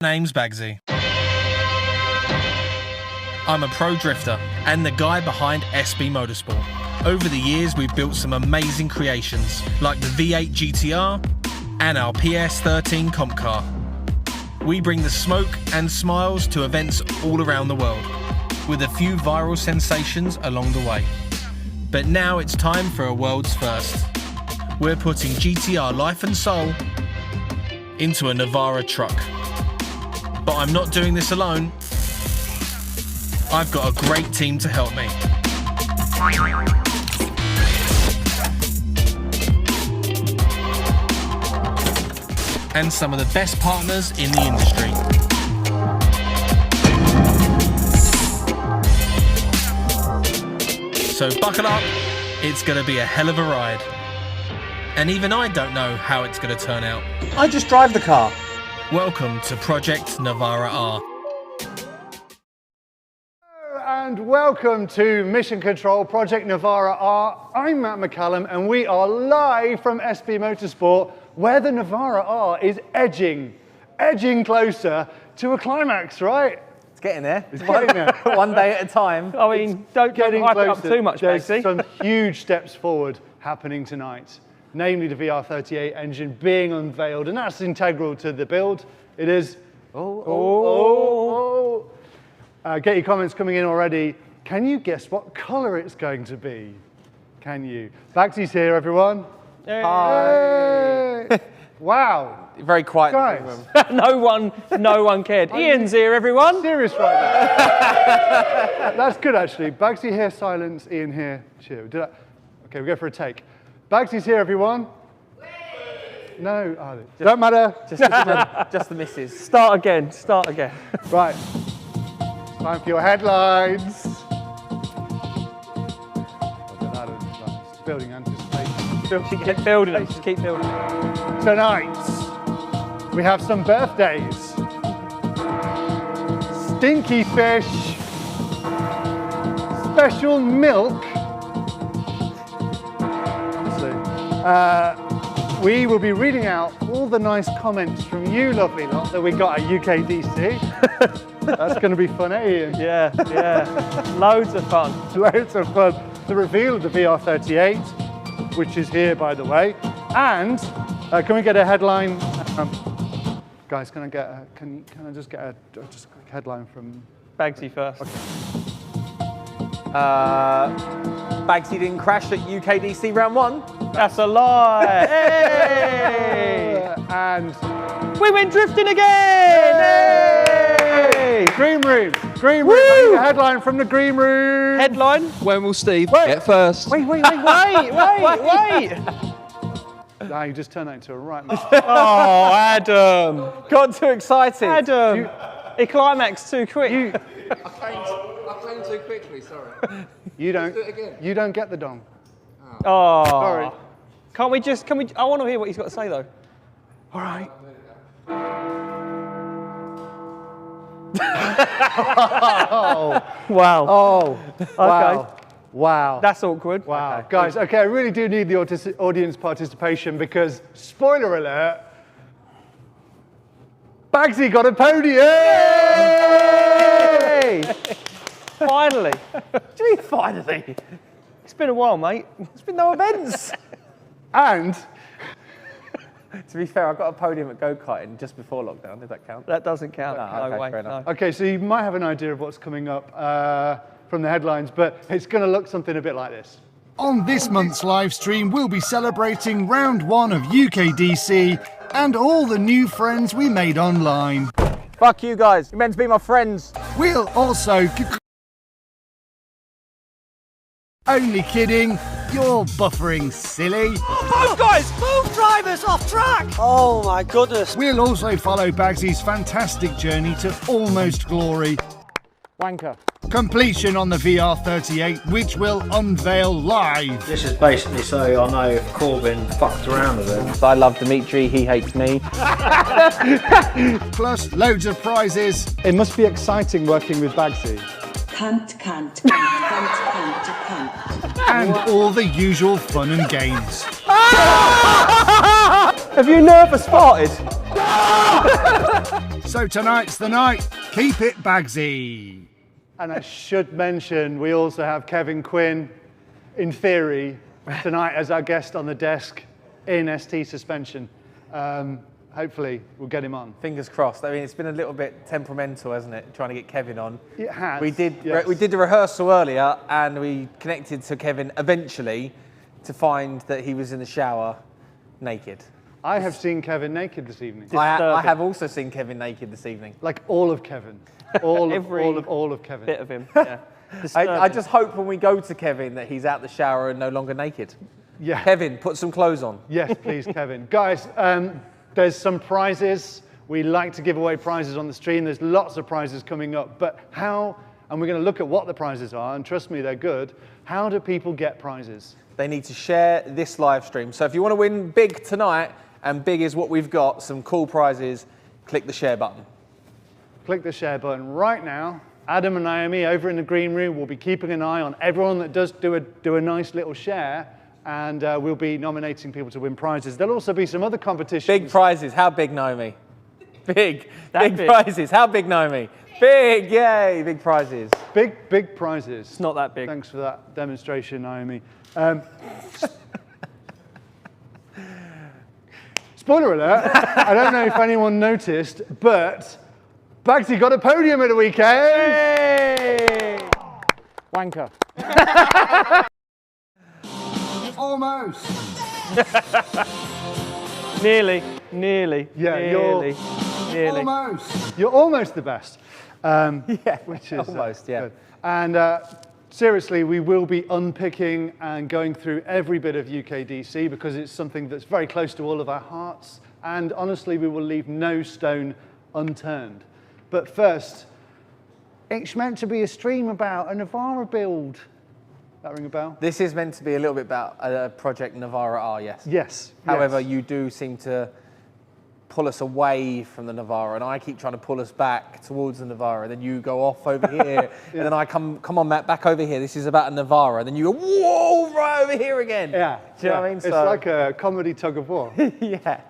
name's Baggsy. I'm a pro drifter and the guy behind SB Motorsport. Over the years, we've built some amazing creations, like the V8 GTR and our PS13 comp car. We bring the smoke and smiles to events all around the world, with a few viral sensations along the way. But now it's time for a world's first. We're putting GTR life and soul into a Navara truck. But I'm not doing this alone. I've got a great team to help me. And some of the best partners in the industry. So buckle up, it's gonna be a hell of a ride. And even I don't know how it's gonna turn out. I just drive the car. Welcome to Project Navara-R. And welcome to Mission Control Project Navara-R. I'm Matt McCallum and we are live from SB Motorsport, where the Navara-R is edging closer to a climax, right? It's getting there. It's getting there. One day at a time. I mean, don't hype it up too much, There's Baggsy. some huge steps forward happening tonight, namely the VR38 engine being unveiled, and that's integral to the build. It is. Get your comments coming in already. Can you guess what color it's going to be? Can you? Baggsy's here, everyone. Hey. Hi. Wow. Very quiet. Guys. no one cared. Ian's here, everyone. Serious right now. That's good, actually. Baggsy here, silence. Ian here, cheer. Okay, we go for a take. Baggsy's here, everyone. No, don't matter. Just the misses. Start again. Right. Time for your headlines. Building anticipation. Keep building it. Just keep building. Tonight, we have some birthdays. Stinky fish, special milk. We will be reading out all the nice comments from you, lovely lot, that we got at UKDC. That's going to be fun, eh, Ian? Yeah. Loads of fun. Loads of fun. The reveal of the VR38, which is here, by the way. And can we get a headline? Guys, can I just get a quick headline from Baggsy first. Okay. Baggsy didn't crash at UKDC round 1. That's a lie. Hey! And We went drifting again. Hey! Green Room. Woo! A headline from the Green Room. Headline. When will Steve get first? Wait. Now you just turned that into a right. Oh, Adam. Got too excited. Adam. It climaxed too quick. I came too quickly, sorry. You don't. Do it again. You don't get the dong. Oh. Sorry. Can we? I want to hear what he's got to say, though. All right. Wow. Oh. Wow. Okay. Wow. That's awkward. Wow. Guys, okay, I really do need the audience participation because, spoiler alert, Baggsy got a podium! Yay! Finally. What do you mean, finally? It's been a while, mate. There's been no events. And, To be fair, I got a podium at go-karting just before lockdown. Did that count? That doesn't count. No, No okay, way. fair enough. okay, so you might have an idea of what's coming up from the headlines, but it's going to look something a bit like this. On this month's live stream, we'll be celebrating round 1 of UKDC and all the new friends we made online. Fuck you guys. You're meant to be my friends. We'll also... Only kidding, you're buffering, silly. Move, guys! Move, drivers off track! Oh my goodness. We'll also follow Baggsy's fantastic journey to almost glory. Wanker. Completion on the VR38, which we'll unveil live. This is basically so I know if Corbyn fucked around with it. I love Dimitri, he hates me. Plus loads of prizes. It must be exciting working with Baggsy. Cunt. And all the usual fun and games. Have you nervous farted? So So tonight's the night. Keep it Baggsy. And I should mention, we also have Kevin Quinn, in theory, tonight as our guest on the desk in ST suspension. Hopefully, we'll get him on. Fingers crossed. I mean, it's been a little bit temperamental, hasn't it, trying to get Kevin on? It has. We did yes. the rehearsal earlier, and we connected to Kevin eventually to find that he was in the shower naked. I have seen Kevin naked this evening. I have also seen Kevin naked this evening. Like all of Kevin. All of Kevin. Bit of him. Yeah. I just hope when we go to Kevin that he's out the shower and no longer naked. Yeah. Kevin, put some clothes on. Yes, please, Kevin. Guys, there's some prizes. We like to give away prizes on the stream. There's lots of prizes coming up. But how, and we're going to look at what the prizes are, and trust me, they're good. How do people get prizes? They need to share this live stream. So if you want to win big tonight, and big is what we've got, some cool prizes, click the share button. Click the share button right now. Adam and Naomi over in the green room will be keeping an eye on everyone that does do a nice little share, and we'll be nominating people to win prizes. There'll also be some other competitions. Big prizes. How big, Naomi? Big. Big. Prizes. How big, Naomi? Big. Yay. Big prizes. Big prizes. It's not that big. Thanks for that demonstration, Naomi. Spoiler alert, I don't know if anyone noticed, but Baggsy got a podium at the weekend. Yay! Wanker. Almost. Nearly. Yeah, nearly. Almost. You're almost the best. Yeah, which is almost, yeah. good. And seriously, we will be unpicking and going through every bit of UKDC because it's something that's very close to all of our hearts. And honestly, we will leave no stone unturned. But first, it's meant to be a stream about a Navara build. That ring a bell? This is meant to be a little bit about Project Navara-R, yes. Yes. However, yes. you do seem to pull us away from the Navara, and I keep trying to pull us back towards the Navara. Then you go off over here, and then I come on, Matt, back over here. This is about a Navara. And then you go, whoa, right over here again. Yeah. Do you know what I mean? It's like a comedy tug of war. Yeah,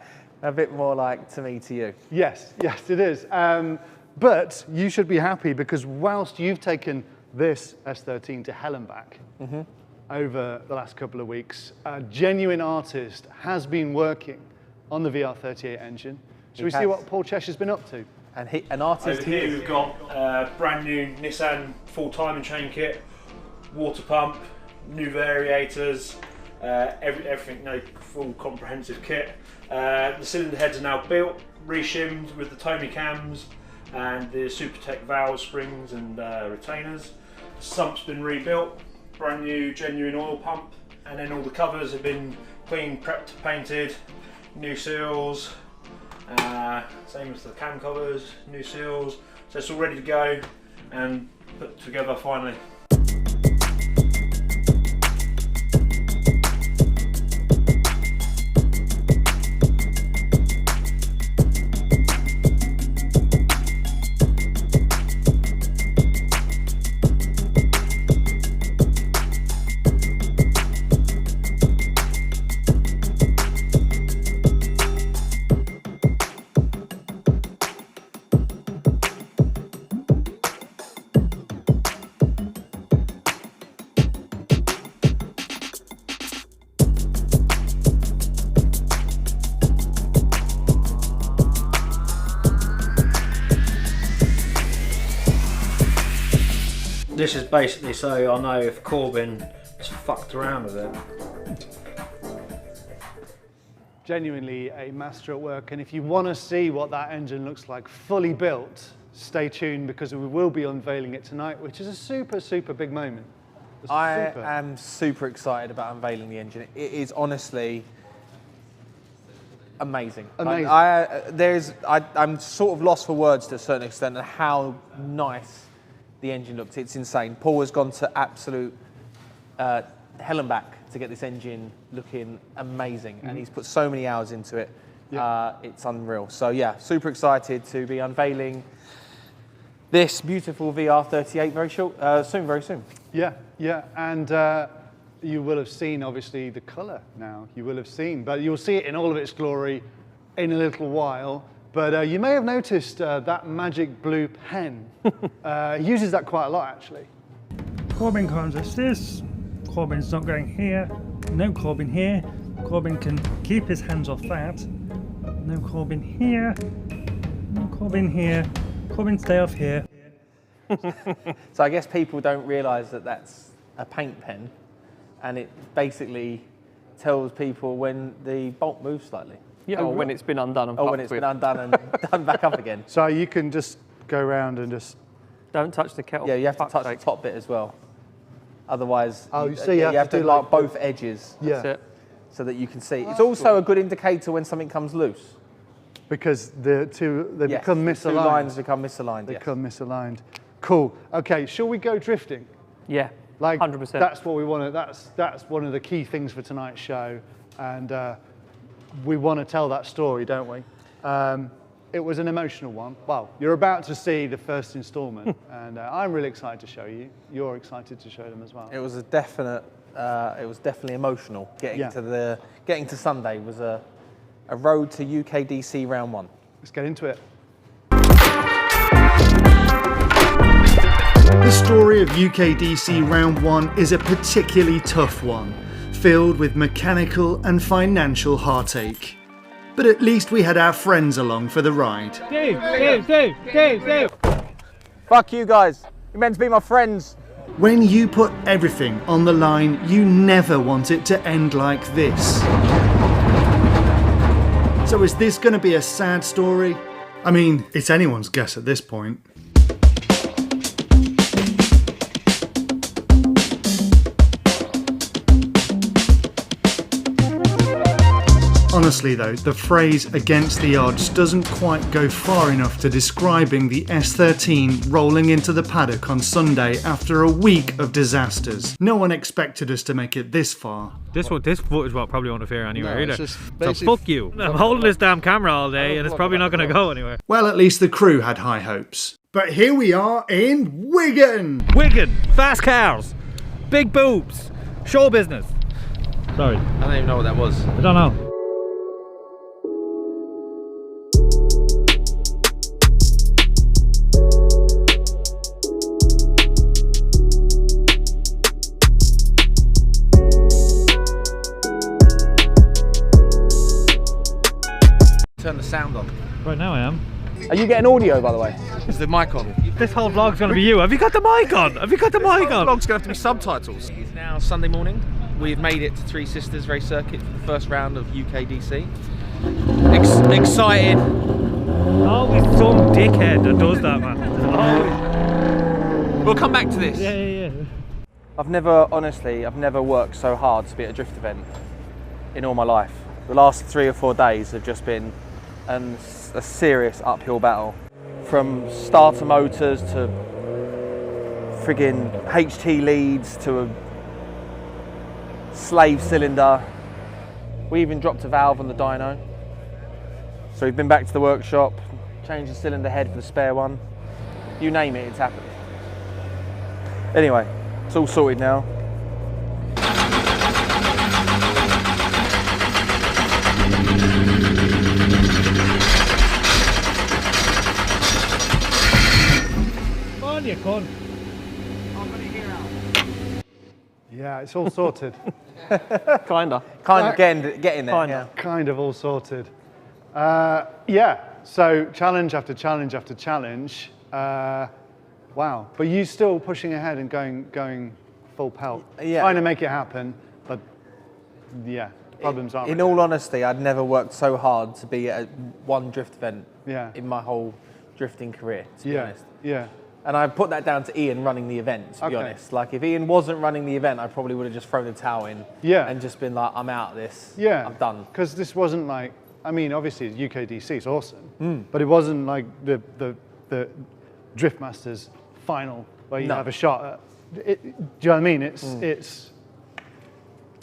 a bit more like to me, to you. Yes, it is. But you should be happy because whilst you've taken this S13 to hell and back over the last couple of weeks, a genuine artist has been working on the VR38 engine. Should we see what Paul Cheshire's been up to? And an artist Over here we've got brand new Nissan full timing chain kit, water pump, new variators, everything, full comprehensive kit. The cylinder heads are now built, reshimmed with the Tommy cams and the Supertech valve springs and retainers. The sump's been rebuilt, brand new genuine oil pump, and then all the covers have been clean, prepped, painted, new seals, same as the cam covers, new seals, so it's all ready to go and put together finally. This is basically so I know if Corbin has fucked around with it. Genuinely a master at work, and if you want to see what that engine looks like fully built, stay tuned because we will be unveiling it tonight, which is a super big moment. I am super excited about unveiling the engine. It is honestly amazing. Amazing. I'm sort of lost for words to a certain extent of how nice the engine looks. It's insane. Paul has gone to absolute hell and back to get this engine looking amazing, and he's put so many hours into it. It's unreal. So yeah, super excited to be unveiling this beautiful VR38 very soon. Yeah, and you will have seen obviously the colour now. You will have seen, but you'll see it in all of its glory in a little while. But you may have noticed that magic blue pen. He uses that quite a lot, actually. Corbin comes this. Corbin's not going here. No Corbin here. Corbin can keep his hands off that. No Corbin here. No Corbin here. Corbin, stay off here. So I guess people don't realise that that's a paint pen, and it basically tells people when the bolt moves slightly. Yeah, or when it's been undone and Or when it's been undone and done back up again. So you can just go around and just... Don't touch the kettle. Yeah, you have to touch the top bit as well. Otherwise, Oh, you have to do like both edges. Yeah. That's it. So that you can see. It's also a good indicator when something comes loose. Because they become The misaligned. two lines become misaligned. They yes. become misaligned. Cool. Okay, shall we go drifting? Yeah, Like 100%. That's what we want to. That's one of the key things for tonight's show, and we want to tell that story, don't we? It was an emotional one. Well, you're about to see the first instalment, and I'm really excited to show you. You're excited to show them as well. It was a definite. It was definitely emotional. Getting to Sunday was a road to UKDC round 1. Let's get into it. The story of UKDC Round 1 is a particularly tough one, filled with mechanical and financial heartache. But at least we had our friends along for the ride. Dave. Fuck you guys. You're meant to be my friends. When you put everything on the line, you never want it to end like this. So is this going to be a sad story? I mean, it's anyone's guess at this point. Honestly though, the phrase against the odds doesn't quite go far enough to describing the S13 rolling into the paddock on Sunday after a week of disasters. No one expected us to make it this far. This footage won't probably won't appear anywhere either. So basically- fuck you. I'm holding this damn camera all day and it's probably not going to go anywhere. Well, at least the crew had high hopes. But here we are in Wigan! Wigan, fast cars, big boobs, show business. Sorry, I don't even know what that was. I don't know. Turn the sound on. Right now I am. Are you getting audio, by the way? Is the mic on? This whole vlog's going to be you. Have you got the mic on? Have you got the mic on? Vlog's gonna have to be subtitles. It's now Sunday morning. We've made it to Three Sisters Race Circuit for the first round of UKDC. Excited. Always some dickhead that does that, man. Always. We'll come back to this. Yeah. I've never worked so hard to be at a drift event in all my life. The last 3 or 4 days have just been a serious uphill battle. From starter motors to friggin' HT leads to a slave cylinder. We even dropped a valve on the dyno. So we've been back to the workshop, changed the cylinder head for the spare one. You name it, it's happened. Anyway, it's all sorted now. On you cunt. Yeah, it's all sorted. Kinda. Kind of getting there. Kinda. Yeah. Kind of all sorted. Yeah, so challenge after challenge after challenge. Wow, but you still pushing ahead and going full pelt. Yeah. Trying to make it happen, but yeah, problems aren't. In all honesty, I'd never worked so hard to be at one drift event Yeah. in my whole drifting career, to be Yeah, honest. yeah. And I put that down to Ian running the event, to be Okay. honest. Like, if Ian wasn't running the event, I probably would have just thrown the towel in Yeah. and just been like, I'm out of this. Yeah, I'm done. Because this wasn't like, I mean, obviously it's UKDC, it's awesome, but it wasn't like the Drift Masters final where you No. have a shot at. Do you know what I mean? It's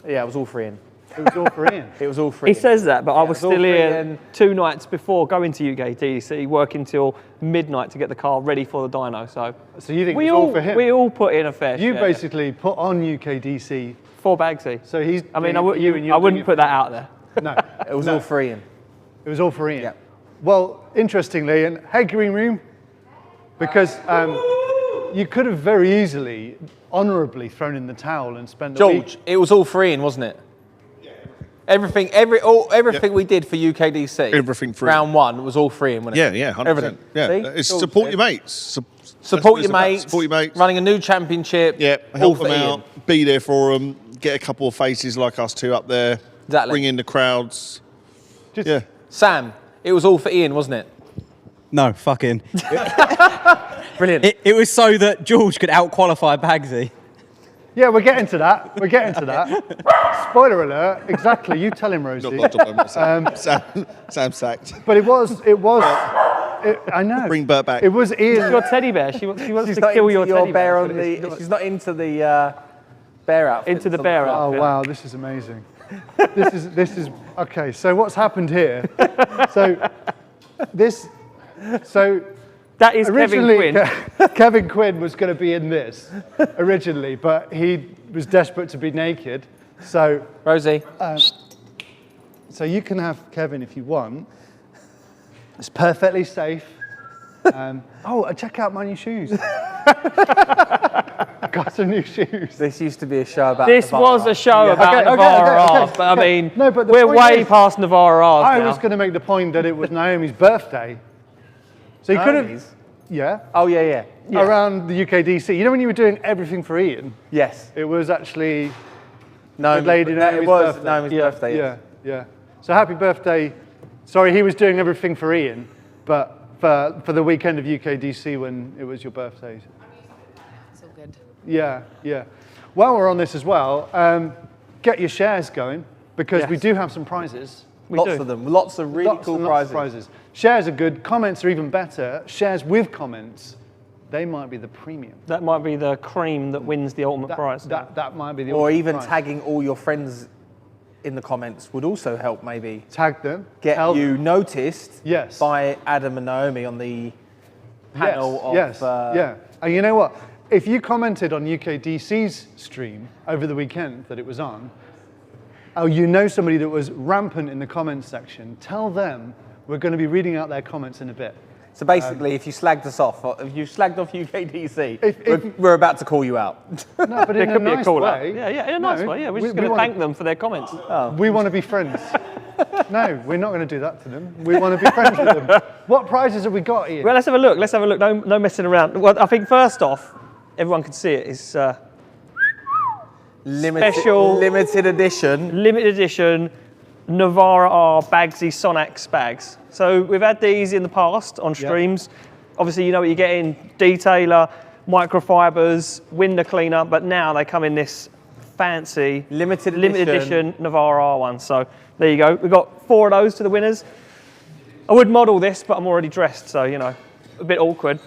Yeah, it was all for Ian. it was all for Ian. It was all for He Ian. says that, but I was it's all still free here and- 2 nights before going to UKDC, working till midnight to get the car ready for the dyno. So So you think we it's all for him? we all put in a fair You share. basically put on UKDC. For Baggsy. So he's. I mean, doing it for you and you're I doing wouldn't it put that out there. No, It was all for Ian. it was all for Ian. Yeah. Well, interestingly, and hey, green room, because you could have very easily, honourably thrown in the towel and spent the week. George, it was all free in, wasn't it? Everything we did for UKDC. Everything free. Round 1 was all free in, wasn't it? Yeah, 100%. Everything. Yeah, See? it's All support good. your mates. Support your mates. Support your mates. Running a new championship. Yeah, all help for them Ian. out. Be there for them. Get a couple of faces like us two up there. Exactly. Bring in the crowds. Just, Yeah. Sam, it was all for Ian, wasn't it? No, fucking. Brilliant. It was so that George could out-qualify Baggsy. Yeah, we're getting to that. We're getting to that. Spoiler alert. Exactly. You tell him, Rosie. Sam sacked. But it was. I know. Bring Bert back. It was Ian. Your teddy bear. She wants She's to not kill into your teddy bear bear. on the. She's not into the bear outfit. Into the bear Oh outfit. wow, this is amazing. This is okay. So what's happened here? So That is Kevin originally Quinn. Kevin Quinn was going to be in this originally, but he was desperate to be naked. So Rosie. so you can have Kevin if you want. It's perfectly safe. Check out my new shoes. Got some new shoes. This used to be a show about. This was a show about Navara-R, but I mean, No, but the we're point way is- past Navara-R I now. was going to make the point that it was Naomi's birthday. So you could have, Naomi's? yeah, Oh yeah. around the UKDC. You know when you were doing everything for Ian? Yes. It was actually No, Lady it Naomi's was birthday. Naomi's birthday. Yeah. So happy birthday. Sorry, he was doing everything for Ian, but for the weekend of UKDC when it was your birthday. It's all good. Yeah. While we're on this as well, get your shares going because we do have some prizes. Lots of them. Lots of really Lots cool and lots of prizes. prizes. Shares are good. Comments are even better. Shares with comments, they might be the premium. That might be the cream that wins the ultimate prize. That might be the Or ultimate even prize. tagging all your friends in the comments would also help. Maybe Tag them. get help. you noticed. Yes. By Adam and Naomi on the panel of. Yes. Yeah. And you know what? If you commented on UKDC's stream over the weekend that it was on, or you know somebody that was rampant in the comments section, tell them we're going to be reading out their comments in a bit. So basically, if you slagged us off, or if you slagged off UKDC, we're about to call you out. No, but There in a could be a nice call out. way. Yeah, in a nice way. Yeah, we're just going to wanna- thank them for their comments. We want to be friends. No, we're not going to do that to them. We want to be friends with them. What prizes have we got, Ian? Well, let's have a look. No messing around. Well, I think first off, everyone can see it. It's Limited edition Navara-R Baggsy Sonax bags. So we've had these in the past on streams. Obviously, you know what you're getting: detailer, microfibers, window cleaner. But now they come in this fancy limited edition Navara-R one. So there you go. We've got 4 of those to the winners. I would model this, but I'm already dressed, so you know, a bit awkward.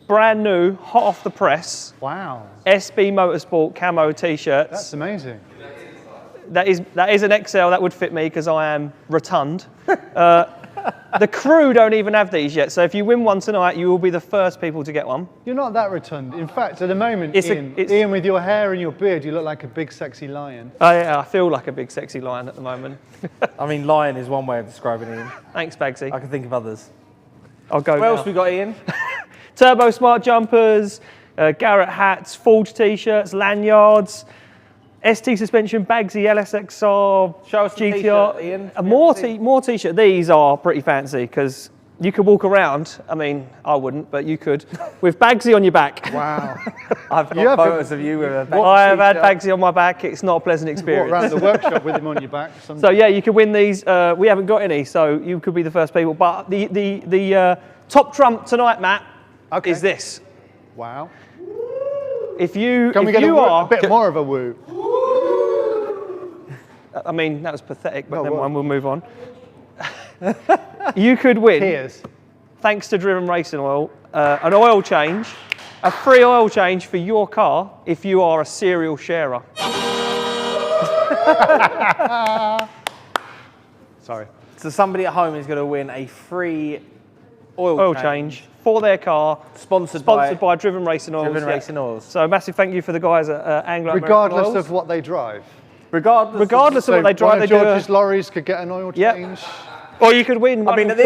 Brand new, hot off the press. Wow. SB Motorsport camo t-shirts. That's amazing. That is an XL. That would fit me because I am rotund. The crew don't even have these yet. So if you win one tonight, you will be the first people to get one. You're not that rotund. In fact, at the moment, It's Ian, with your hair and your beard, you look like a big, sexy lion. I feel like a big, sexy lion at the moment. I mean, lion is one way of describing Ian. Thanks, Baggsy. I can think of others. I'll go What now. else we got, Ian? Turbo Smart jumpers, Garrett hats, Forge t-shirts, lanyards, ST suspension, Baggsy, LSXR, Show us the GTR. t-shirt, Ian. More t-shirt. These are pretty fancy because you could walk around. I mean, I wouldn't, but you could with Baggsy on your back. Wow. I've got photos of you with a Baggsy I have had t-shirt. Baggsy on my back. It's not a pleasant experience. Walk around the workshop with him on your back. So yeah, you could win these. We haven't got any, so you could be the first people. But the top trump tonight, Matt, is this. Wow. If you Can we get a bit more of a woo? I mean, that was pathetic, but No, never what? mind, we'll move on. You could win, Cheers. thanks to Driven Racing Oil, an oil change, a free oil change for your car if you are a serial sharer. Sorry. So somebody at home is going to win a free Oil change for their car, sponsored by Driven Racing Oils. Driven Racing Oils. So massive thank you for the guys at Anglo American Regardless Oils. of what they drive. Regardless of what they drive, one they of do George's lorries could get an oil Yep. change. Or you could win. I mean, at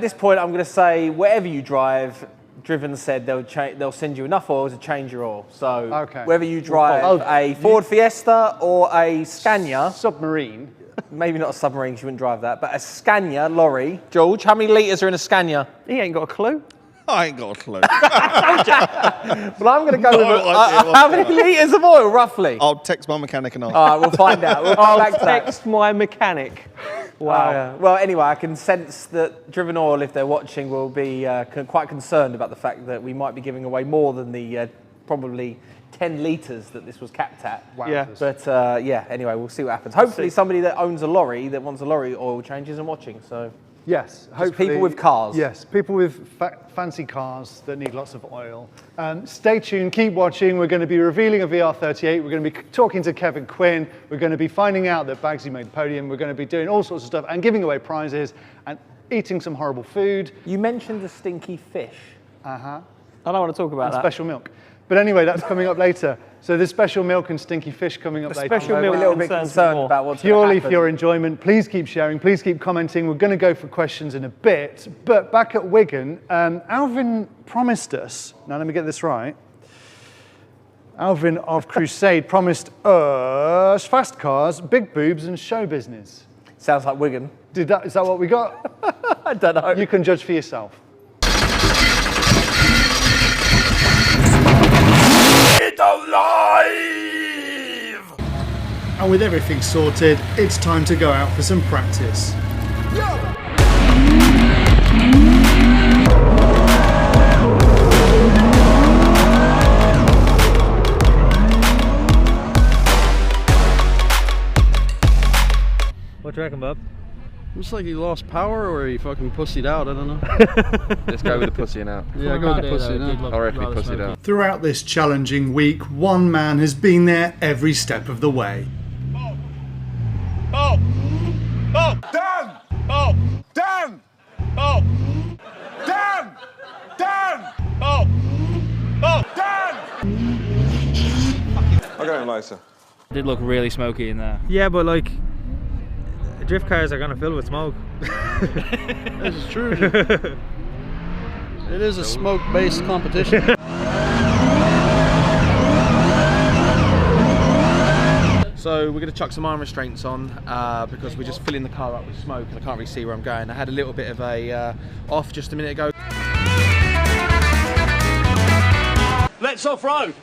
this point, I'm going to say whatever you drive. Driven said they'll send you enough oil to change your oil. So whether you drive a Ford Fiesta or a Scania submarine, maybe not a submarine, 'cause you wouldn't drive that, but a Scania lorry. George, how many litres are in a Scania? He ain't got a clue. I ain't got a clue. Well, I'm going to go with how many litres of oil, roughly? I'll text my mechanic and ask. All right, we'll find out. We'll come back to that. Text my mechanic. Wow. Well, anyway, I can sense that Driven Oil, if they're watching, will be quite concerned about the fact that we might be giving away more than the probably 10 litres that this was capped at. Wow. Yeah. But yeah, anyway, we'll see what happens. Hopefully somebody that owns a lorry, that wants a lorry oil change isn't watching. So yes, hopefully people with cars. Yes, people with fancy cars that need lots of oil. Stay tuned, keep watching. We're going to be revealing a VR38. We're going to be talking to Kevin Quinn. We're going to be finding out that Baggsy made the podium. We're going to be doing all sorts of stuff and giving away prizes and eating some horrible food. You mentioned the stinky fish. Uh-huh. I don't want to talk about that. Special milk. But anyway, that's coming up later. So there's special milk and stinky fish coming up later. Special milk We're a little bit concerned about what's going to Purely happen. for your enjoyment. Please keep sharing. Please keep commenting. We're going to go for questions in a bit. But back at Wigan, Alvin promised us. Now let me get this right. Alvin of Crusade promised us fast cars, big boobs, and show business. Sounds like Wigan. Is that what we got? I don't know. You can judge for yourself. Alive! And with everything sorted, it's time to go out for some practice. What do you reckon, bub? Looks like he lost power or he fucking pussied out, I don't know. Let's go with the pussying out. Yeah, go with the pussying out. I reckon he pussied out. Throughout this challenging week, one man has been there every step of the way. Dan! Dan! Dan! Dan! Dan! I'll go in later. It did look really smoky in there. Yeah, but like, drift cars are gonna fill with smoke. This is true. It is a smoke-based competition. So we're going to chuck some iron restraints on because we're just filling the car up with smoke and I can't really see where I'm going. I had a little bit of a off just a minute ago. Let's off-road!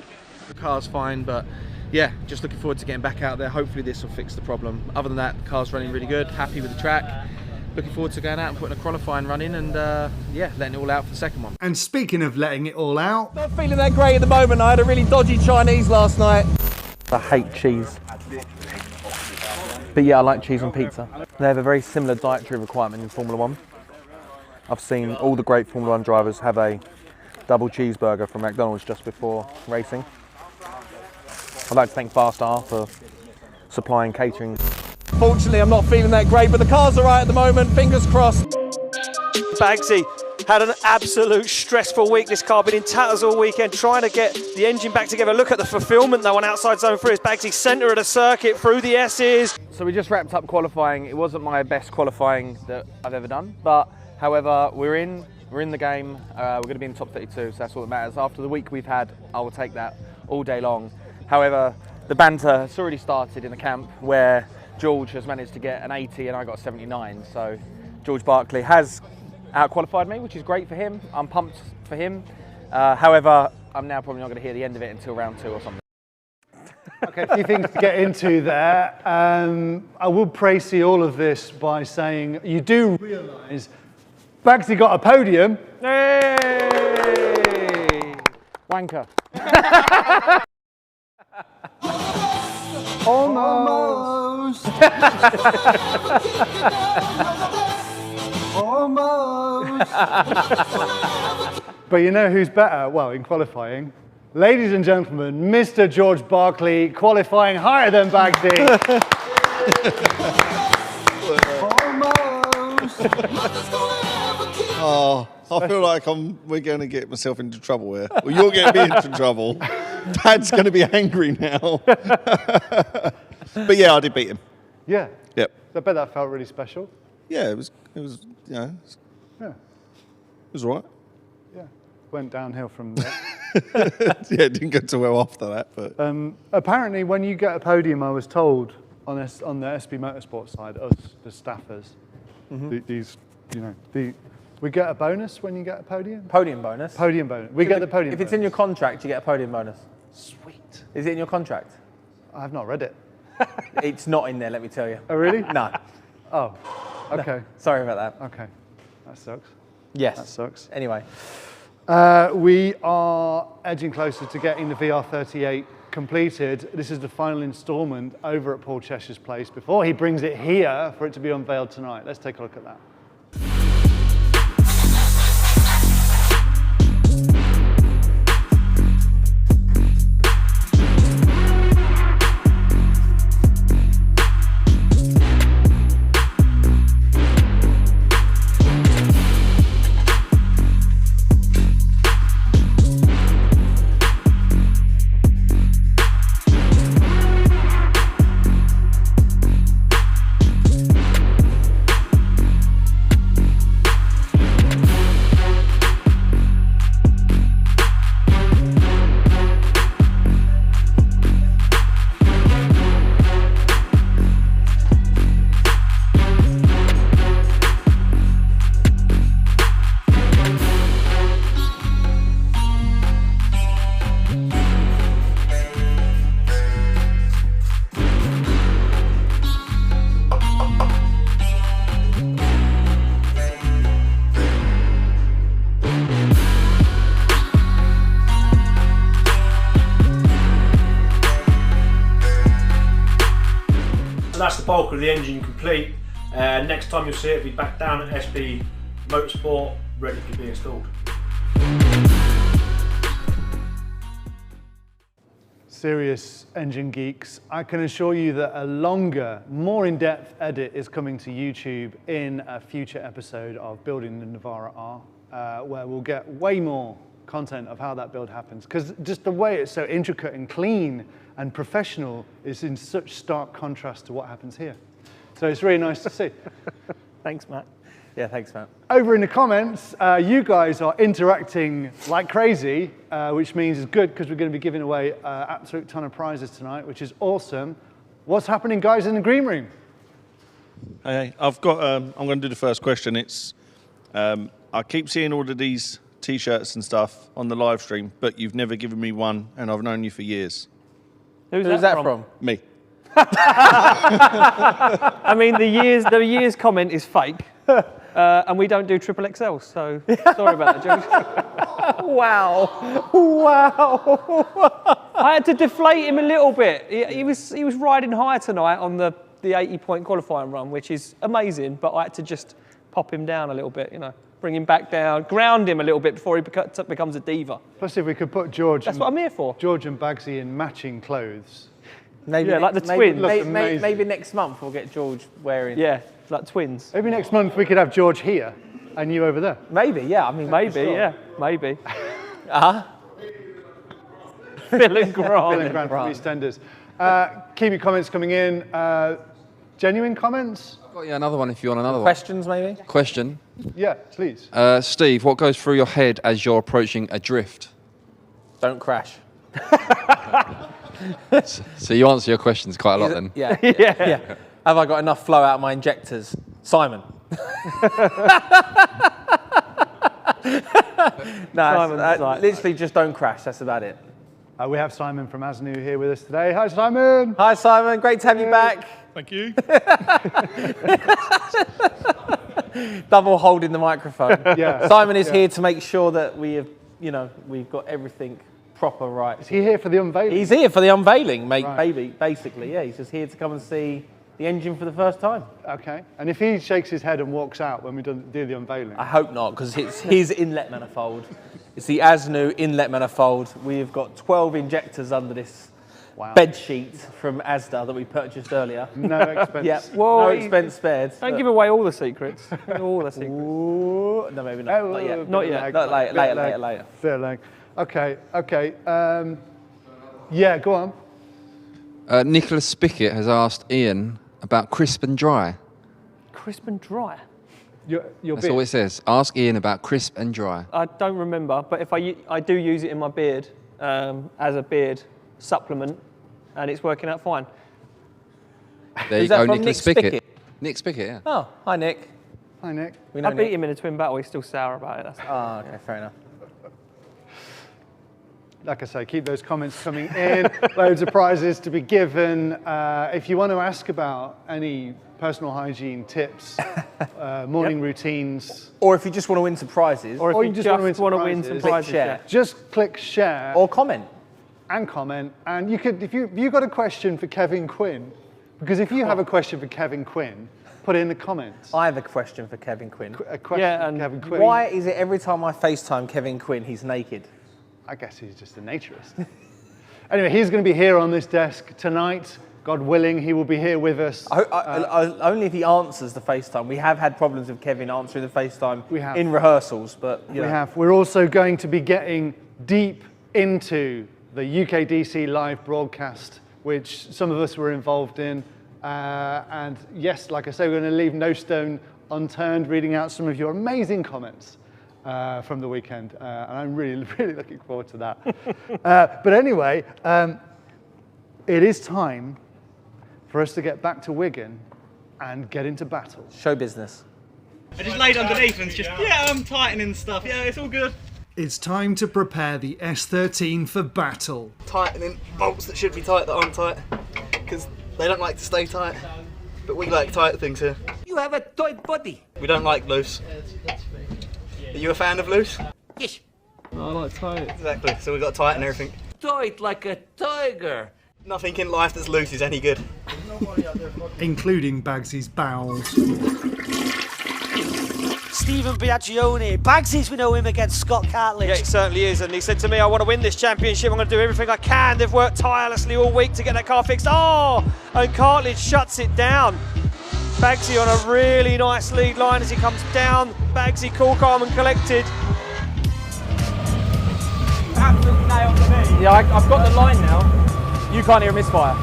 The car's fine, but yeah, just looking forward to getting back out there. Hopefully this will fix the problem. Other than that, the car's running really good, happy with the track. Looking forward to going out and putting a qualifying run in and yeah, letting it all out for the second one. And speaking of letting it all out, Not feeling that great at the moment. I had a really dodgy Chinese last night. I hate cheese. But yeah, I like cheese on pizza. They have a very similar dietary requirement in Formula One. I've seen all the great Formula One drivers have a double cheeseburger from McDonald's just before racing. I'd like to thank Fast-R for supplying catering. Fortunately, I'm not feeling that great, but the car's all right at the moment. Fingers crossed. Baggsy had an absolute stressful week. This car been in tatters all weekend, trying to get the engine back together. Look at the fulfillment though on outside zone 3 as Baggsy centre of the circuit through the S's. So we just wrapped up qualifying. It wasn't my best qualifying that I've ever done, but however, we're in the game. We're going to be in the top 32, so that's all that matters. After the week we've had, I will take that all day long. However, the banter has already started in the camp where George has managed to get an 80 and I got a 79. So George Barkley has out-qualified me, which is great for him. I'm pumped for him. However, I'm now probably not going to hear the end of it until round 2 or something. Okay, a few things to get into there. I will précis all of this by saying you do realise Baggsy got a podium. Hey! Wanker. Almost. Almost. But you know who's better? Well, in qualifying. Ladies and gentlemen, Mr. George Barkley qualifying higher than Baggsy. Almost. Oh, I feel like we're going to get myself into trouble here. Well, you're getting me into trouble. Dad's going to be angry now. But yeah, I did beat him. Yeah. Yep. I bet that felt really special. Yeah, it was, yeah, it was all right. Yeah, went downhill from there. Yeah, it didn't go too well after that, but. Apparently, when you get a podium, I was told on the SB Motorsport side, us, the staffers, we get a bonus when you get a podium? Podium bonus? Podium bonus. We get the podium If it's in your contract, you get a podium bonus. Sweet. Is it in your contract? I have not read it. It's not in there, let me tell you. Oh, really? No. Oh, okay. No. Sorry about that. Okay. That sucks. Yes. That sucks. Anyway. We are edging closer to getting the VR38 completed. This is the final installment over at Paul Cheshire's place before he brings it here for it to be unveiled tonight. Let's take a look at that. That's the bulk of the engine complete. Next time you'll see it, it'll be back down at SB Motorsport, ready to be installed. Serious engine geeks, I can assure you that a longer, more in-depth edit is coming to YouTube in a future episode of Building the Navara-R, where we'll get way more content of how that build happens, because just the way it's so intricate and clean and professional is in such stark contrast to what happens here. So it's really nice to see. Thanks, Matt. Yeah, thanks, Matt. Over in the comments, you guys are interacting like crazy, which means it's good because we're going to be giving away an absolute ton of prizes tonight, which is awesome. What's happening, guys, in the green room? Hey, I've got. I'm going to do the first question. It's. I keep seeing all of these T-shirts and stuff on the live stream, but you've never given me one, and I've known you for years. Who's that from? Me. I mean, the years comment is fake, and we don't do triple XL, so sorry about that, George. Wow. Wow. I had to deflate him a little bit. He was riding high tonight on the 80-point qualifying run, which is amazing, but I had to just pop him down a little bit, you know, bring him back down, ground him a little bit before he becomes a diva. Plus, if we could put George. That's what I'm here for. George and Baggsy in matching clothes. Maybe yeah, like the twins. Maybe next month we'll get George wearing. Yeah, like twins. Maybe next month we could have George here and you over there. Maybe, yeah. I mean, maybe, sure. yeah, maybe. Phil and Grant from EastEnders. Keep your comments coming in. Genuine comments? I've got you another one if you want another one. Questions, maybe? Question. Yeah, please. Steve, what goes through your head as you're approaching a drift? Don't crash. So you answer your questions quite a lot then? Yeah. Yeah. Have I got enough flow out of my injectors? Simon. No, literally just don't crash. That's about it. We have Simon from Asnu here with us today. Hi, Simon. Hi, Simon. Great to have you back. Thank you. Double holding the microphone. Yeah. Simon is here to make sure that we have, we've got everything proper right. Is he here for the unveiling? He's here for the unveiling, mate. Right. Baby, basically. Yeah, he's just here to come and see the engine for the first time. Okay. And if he shakes his head and walks out when we do the unveiling? I hope not, because it's his inlet manifold. It's the Asnu inlet manifold. We've got 12 injectors under this bed sheet from Asda that we purchased earlier. No expense. Yeah, Whoa, no expense spared. Don't give away all the secrets. All the secrets. Ooh, no, maybe not. Not yet. Not yet. Later. Bit lag. Okay. Yeah, go on. Nicholas Spickett has asked Ian about crisp and dry. Crisp and dry? Your That's beard. all it says. Ask Ian about crisp and dry. I don't remember, but if I do use it in my beard as a beard supplement, and it's working out fine. There you Is that go, from Nicholas Nick Spickett. Spickett? Nick Spickett, yeah. Oh, hi Nick. Hi, Nick. We know I beat Nick. him in a twin battle. He's still sour about it. That's Oh, okay, fair enough. Like I say, keep those comments coming in. Loads of prizes to be given. If you want to ask about any personal hygiene tips, morning routines. Or if you just want to win some prizes. Or if you just want to win some click prizes, share. yeah. Just click share. Or comment. And comment. And you could, if you've got a question for Kevin Quinn, because if you have a question for Kevin Quinn, put it in the comments. I have a question for Kevin Quinn. A question for Kevin Quinn. Why is it every time I FaceTime Kevin Quinn, he's naked? I guess he's just a naturist. Anyway, he's going to be here on this desk tonight. God willing, he will be here with us. Only if he answers the FaceTime. We have had problems with Kevin answering the FaceTime have. in rehearsals, but you know. We have. We're also going to be getting deep into the UKDC live broadcast, which some of us were involved in. And yes, like I say, we're going to leave no stone unturned, reading out some of your amazing comments from the weekend. And I'm really, really looking forward to that. But anyway, it is time for us to get back to Wigan and get into battle. Show business. I just laid underneath and just, yeah, I'm tightening stuff. Yeah, it's all good. It's time to prepare the S13 for battle. Tightening bolts that should be tight that aren't tight, because they don't like to stay tight. But we like tight things here. You have a tight body. We don't like loose. Are you a fan of loose? Yes. I like tight. Exactly, so we've got to tighten everything. Tight like a tiger. Nothing in life that's loose is any good. Including Baggsy's bowels. Stephen Biaggione. Baggsy, we know him against Scott Cartledge. Yeah, he certainly is. And he said to me, I want to win this championship. I'm going to do everything I can. They've worked tirelessly all week to get that car fixed. Oh! And Cartledge shuts it down. Baggsy on a really nice lead line as he comes down. Baggsy cool, calm and collected. Absolute nail to me. Yeah, I've got the line now. You can't hear a misfire.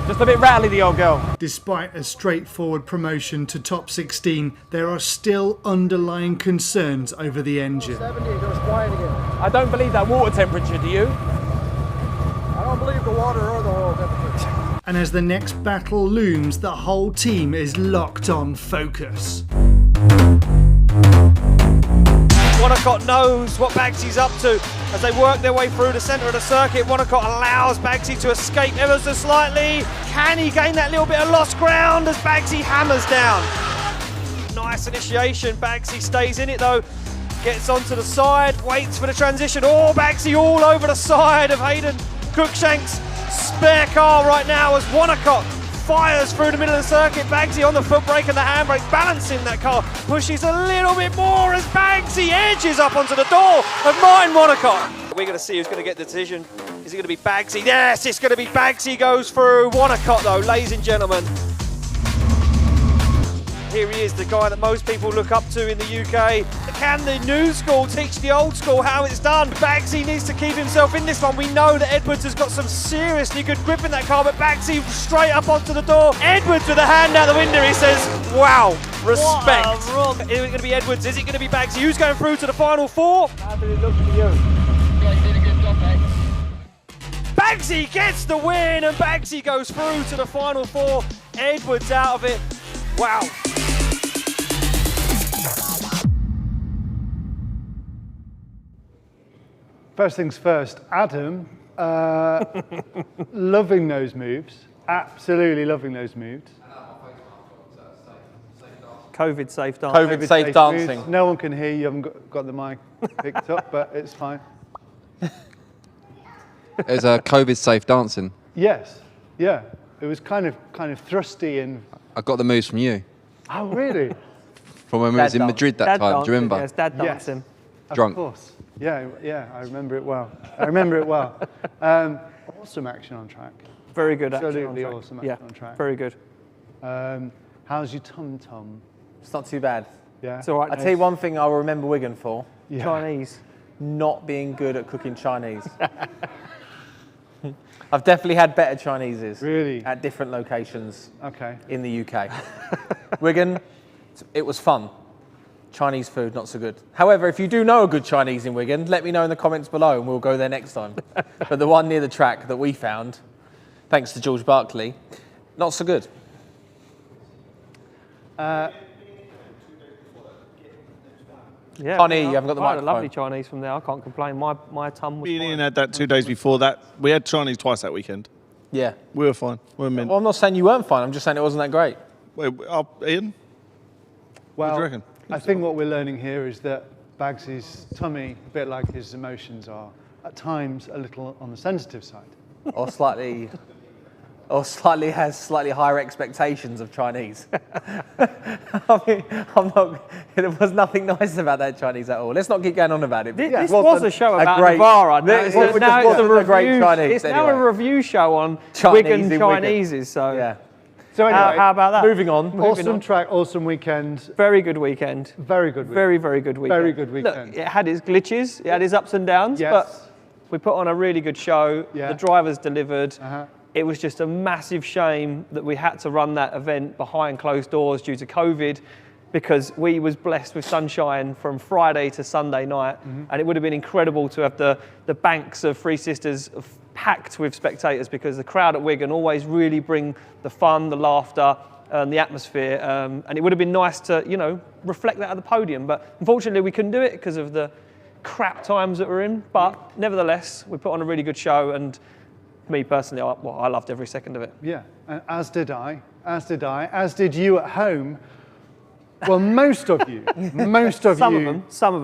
Just a bit rattly, the old girl. Despite a straightforward promotion to top 16, there are still underlying concerns over the engine. 70, goes quiet again. I don't believe that water temperature, do you? I don't believe the water or the oil temperature. And as the next battle looms, the whole team is locked on focus. Wonnacott knows what Baggsy's up to. As they work their way through the centre of the circuit, Wonnacott allows Baggsy to escape ever so slightly. Can he gain that little bit of lost ground as Baggsy hammers down? Nice initiation, Baggsy stays in it though. Gets onto the side, waits for the transition. Oh, Baggsy all over the side of Hayden Cruikshank's spare car right now as Wonnacott fires through the middle of the circuit. Baggsy on the foot brake and the handbrake, balancing that car, pushes a little bit more as Baggsy edges up onto the door of Martin Wonnacott. We're going to see who's going to get the decision. Is it going to be Baggsy? Yes, it's going to be Baggsy goes through. Wonnacott though, ladies and gentlemen. Here he is, the guy that most people look up to in the UK. Can the new school teach the old school how it's done? Baggsy needs to keep himself in this one. We know that Edwards has got some seriously good grip in that car, but Baggsy straight up onto the door. Edwards with a hand out the window, he says, wow, respect. Is it going to be Edwards? Is it going to be Baggsy? Who's going through to the final four? How did it look to you? You guys did a good job, mate. Baggsy gets the win and Baggsy goes through to the final four. Edwards out of it. Wow. First things first, Adam, loving those moves, absolutely loving those moves. COVID safe dancing. COVID safe dancing. Moves. No one can hear you, you haven't got the mic picked up, but it's fine. There's a COVID safe dancing. Yes, yeah. It was kind of thrusty and... I got the moves from you. Oh, really? From when we was in Madrid that time, do you remember? Yes, dad dancing. Drunk. Of course. Yeah, I remember it well. Awesome action on track. Very good action Absolutely on track. awesome action on track. Very good. How's your tum-tum? It's not too bad. Yeah. It's all right. I'll tell you one thing I'll remember Wigan for. Yeah. Chinese. Not being good at cooking Chinese. I've definitely had better Chineses. Really? At different locations. Okay. In the UK. Wigan, It was fun. Chinese food, not so good. However, if you do know a good Chinese in Wigan, let me know in the comments below and we'll go there next time. But the one near the track that we found, thanks to George Barkley, not so good. Yeah, Connie, you haven't got the I had a microphone. lovely Chinese from there. I can't complain. My tongue was Me and fine. Ian had that 2 days before that. We had Chinese twice that weekend. Yeah. We were fine. We were mint. Well, I'm not saying you weren't fine. I'm just saying it wasn't that great. Wait, Ian? Well, What do you reckon? I think what we're learning here is that Baggsy's tummy, a bit like his emotions, are at times a little on the sensitive side. Or slightly has slightly higher expectations of Chinese. I mean, there was nothing nice about that Chinese at all. Let's not keep going on about it. This was a show about Navara. Now it's now a review show on Wigan Chineses. So yeah. So anyway, how about that? Moving on. Awesome track, awesome weekend. Very good weekend. Very good weekend. Very, very good weekend. Very good weekend. Look, it had its glitches, it had its ups and downs, Yes. but we put on a really good show. Yeah. The drivers delivered. It was just a massive shame that we had to run that event behind closed doors due to COVID, because we was blessed with sunshine from Friday to Sunday night, and it would have been incredible to have the banks of Three Sisters packed with spectators, because the crowd at Wigan always really bring the fun, the laughter, and the atmosphere, and it would have been nice to, you know, reflect that at the podium, but unfortunately we couldn't do it because of the crap times that we're in, but nevertheless we put on a really good show, and me personally, I loved every second of it. Yeah, and as did I, as did you at home. Well, most of you, Some of them. Some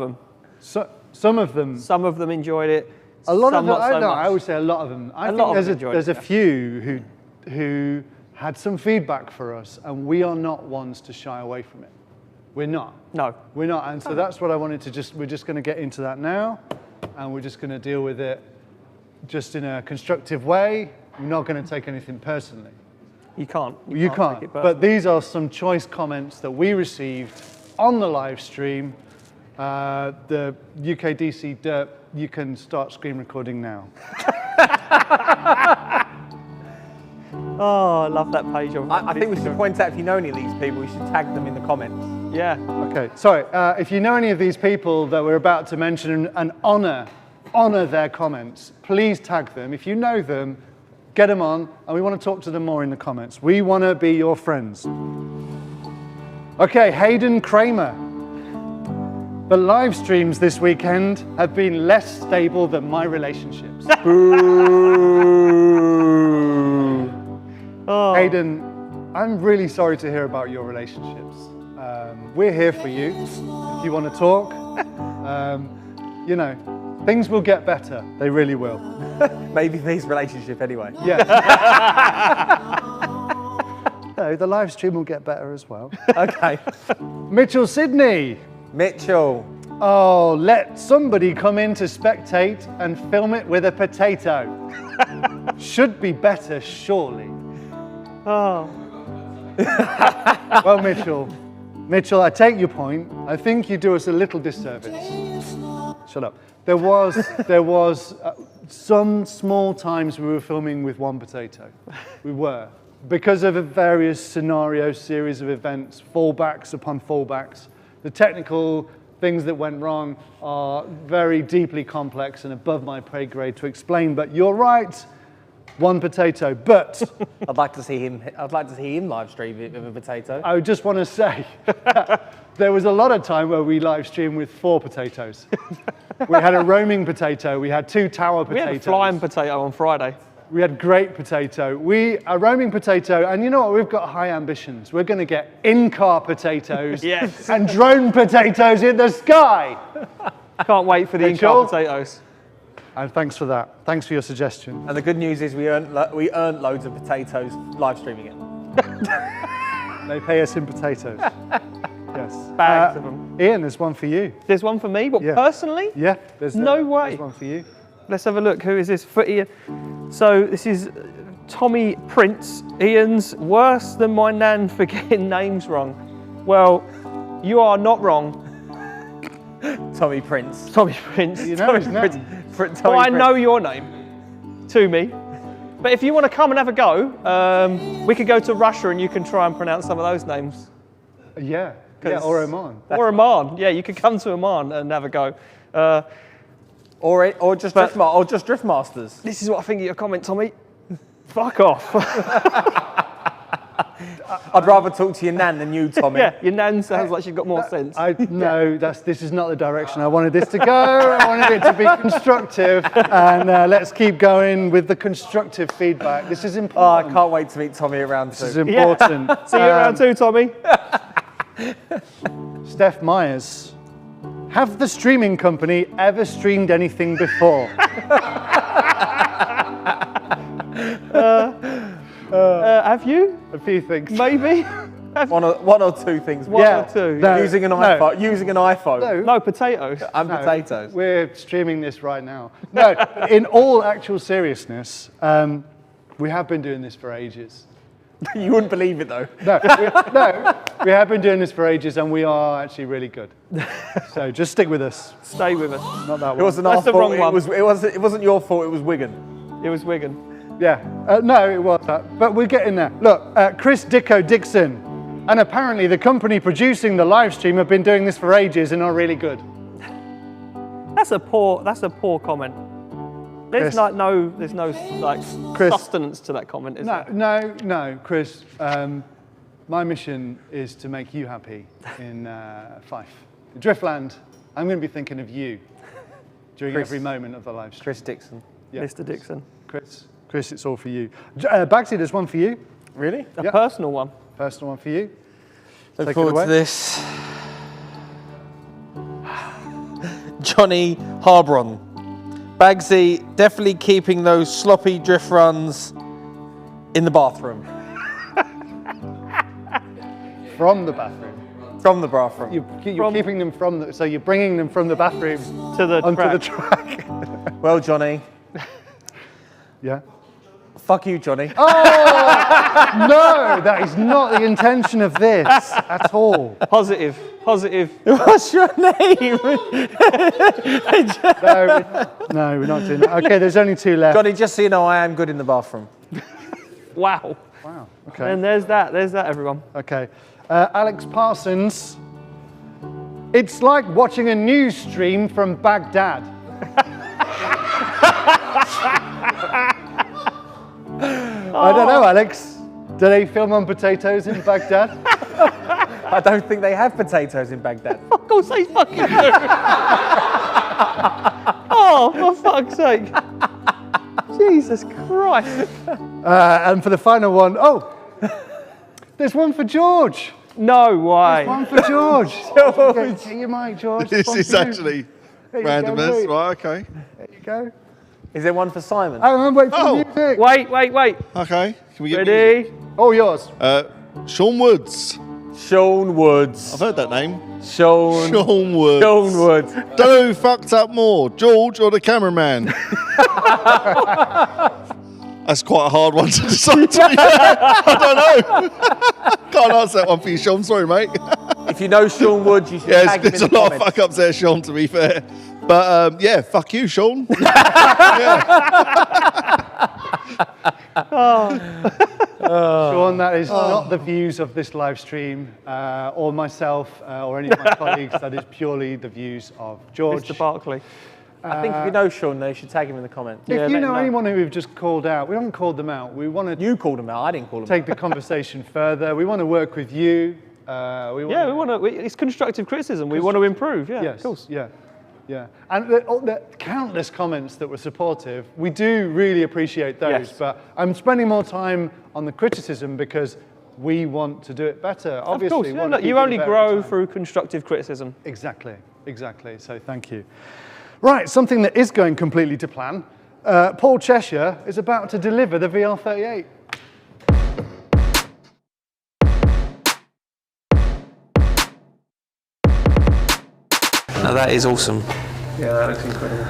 of them. Some of them enjoyed it. A lot some of them, not so much. I would say a lot of them. I A think lot of them enjoyed there's it, a few who had some feedback for us, and we are not ones to shy away from it. We're not. No. We're not, and so that's what I wanted to we're just going to get into that now, and we're just going to deal with it just in a constructive way. We're not going to take anything personally. You can't. You can't. take it But personally. these are some choice comments that we received on the live stream. The UKDC Derp, you can start screen recording now. Oh, I love that page. I think we should point out, if you know any of these people, we should tag them in the comments. Yeah. Okay, sorry. If you know any of these people that we're about to mention and honor their comments, please tag them. If you know them, get them on, and we want to talk to them more in the comments. We want to be your friends. Okay, Hayden Kramer. The live streams this weekend have been less stable than my relationships. Boo. Oh. Hayden, I'm really sorry to hear about your relationships. We're here for you if you want to talk. You know, things will get better. They really will. Maybe this relationship anyway. Yeah. No, the live stream will get better as well. Okay. Mitchell Sidney. Mitchell. Oh, let somebody come in to spectate and film it with a potato. Should be better, surely. Oh. Well, Mitchell, I take your point. I think you do us a little disservice. Shut up. There was some small times we were filming with one potato. We were. Because of a various scenarios, series of events, fallbacks upon fallbacks, the technical things that went wrong are very deeply complex and above my pay grade to explain, but you're right, one potato. But I'd like to see him live stream it with a potato. I just want to say there was a lot of time where we live streamed with 4 potatoes. We had a roaming potato, we had 2 tower potatoes. We had a flying potato on Friday. We had great potato. A roaming potato, and you know what? We've got high ambitions. We're going to get in-car potatoes Yes. and drone potatoes in the sky. Can't wait for the in-car potatoes. And thanks for that. Thanks for your suggestion. And the good news is we earned loads of potatoes live streaming it. They pay us in potatoes. Yes. Bags of them. Ian, there's one for you. There's one for me, but personally? Yeah. No way. There's one for you. Let's have a look. Who is this for Ian? So this is Tommy Prince. Ian's worse than my nan for getting names wrong. Well, you are not wrong. Tommy Prince. Tommy Prince. You know his name. Well, I know your name to me. But if you want to come and have a go, we could go to Russia and you can try and pronounce some of those names. Yeah. Yeah, or Oman. Or Oman. Yeah, you could come to Oman and have a go. Or just Drift Masters. This is what I think of your comment, Tommy. Fuck off. I'd rather talk to your nan than you, Tommy. Yeah, your nan sounds like she's got more sense. No, this is not the direction I wanted this to go. I wanted it to be constructive, and let's keep going with the constructive feedback. This is important. Oh, I can't wait to meet Tommy at round 2. This is important. Yeah. See you at round 2, Tommy. Steph Myers, have the streaming company ever streamed anything before? Have you? A few things. Maybe. One or two things. One or two. No, using an iPhone. Using an iPhone. No, potatoes. And potatoes. We're streaming this right now. No, in all actual seriousness, we have been doing this for ages. You wouldn't believe it though. No, we have been doing this for ages, and we are actually really good. So just stick with us. Stay with us. Not that one. It wasn't our fault. It wasn't your fault. It was Wigan. It was Wigan. Yeah. No, it was that. But we're getting there. Look, Chris Dicko Dixon, and apparently the company producing the live stream have been doing this for ages and are really good. That's a poor comment. There's Chris. no Chris. sustenance to that comment, is there? No, Chris. My mission is to make you happy in Fife. In Driftland, I'm going to be thinking of you during every moment of the live stream. Chris Dixon. Yeah. Mr. Dixon. Chris, it's all for you. Baggsy, there's one for you. Really? A personal one. Personal one for you. Look forward to this. Johnny Harbron. Baggsy definitely keeping those sloppy drift runs in the bathroom. From the bathroom. From the bathroom. You're keeping them from the, so you're bringing them from the bathroom to the onto track. the track. Well, Johnny. Yeah. Fuck you, Johnny. Oh no, that is not the intention of this at all. Positive. What's your name? No, we're not doing that. Okay, there's only 2 left. Johnny, just so you know, I am good in the bathroom. Wow. Okay. And there's that, everyone. Okay. Alex Parsons. It's like watching a news stream from Baghdad. I don't know, Alex. Do they film on potatoes in Baghdad? I don't think they have potatoes in Baghdad. Of course they fucking do. Oh, for fuck's sake. Jesus Christ. And for the final one, there's one for George. No way. There's one for George. George. Get your mic, George. This is actually There you go, randomness. mate. Right, okay. There you go. Is there one for Simon? Hang on, wait for the music. Wait. Okay. Can we get Ready? Oh, yours. Sean Woods. Sean Woods. I've heard that name. Sean Woods. Sean Woods. Don't know who fucked up more, George or the cameraman? That's quite a hard one to decide. I don't know. Can't answer that one for you, Sean. Sorry, mate. If you know Sean Woods, you should Yeah, tag him there's in a the lot of comments. fuck ups there, Sean, to be fair. But yeah, fuck you, Sean. Sean, that is not the views of this live stream or myself or any of my colleagues. That is purely the views of George. Mr. Barkley. I think if you know Sean, though, you should tag him in the comments. If you know anyone who we've just called out, we haven't called them out. We want to. You called him out. I didn't call him out. Take the conversation further. We want to work with you. We want to. It's constructive criticism. We want to improve. Yeah, yes, of course. Yeah. And the countless comments that were supportive, we do really appreciate those. Yes. But I'm spending more time on the criticism because we want to do it better. Obviously, of course. we Yeah, want to look, keep you it only better grow every time. through constructive criticism. Exactly. So thank you. Right, something that is going completely to plan. Paul Cheshire is about to deliver the VR38. Now that is awesome. Yeah, that looks incredible.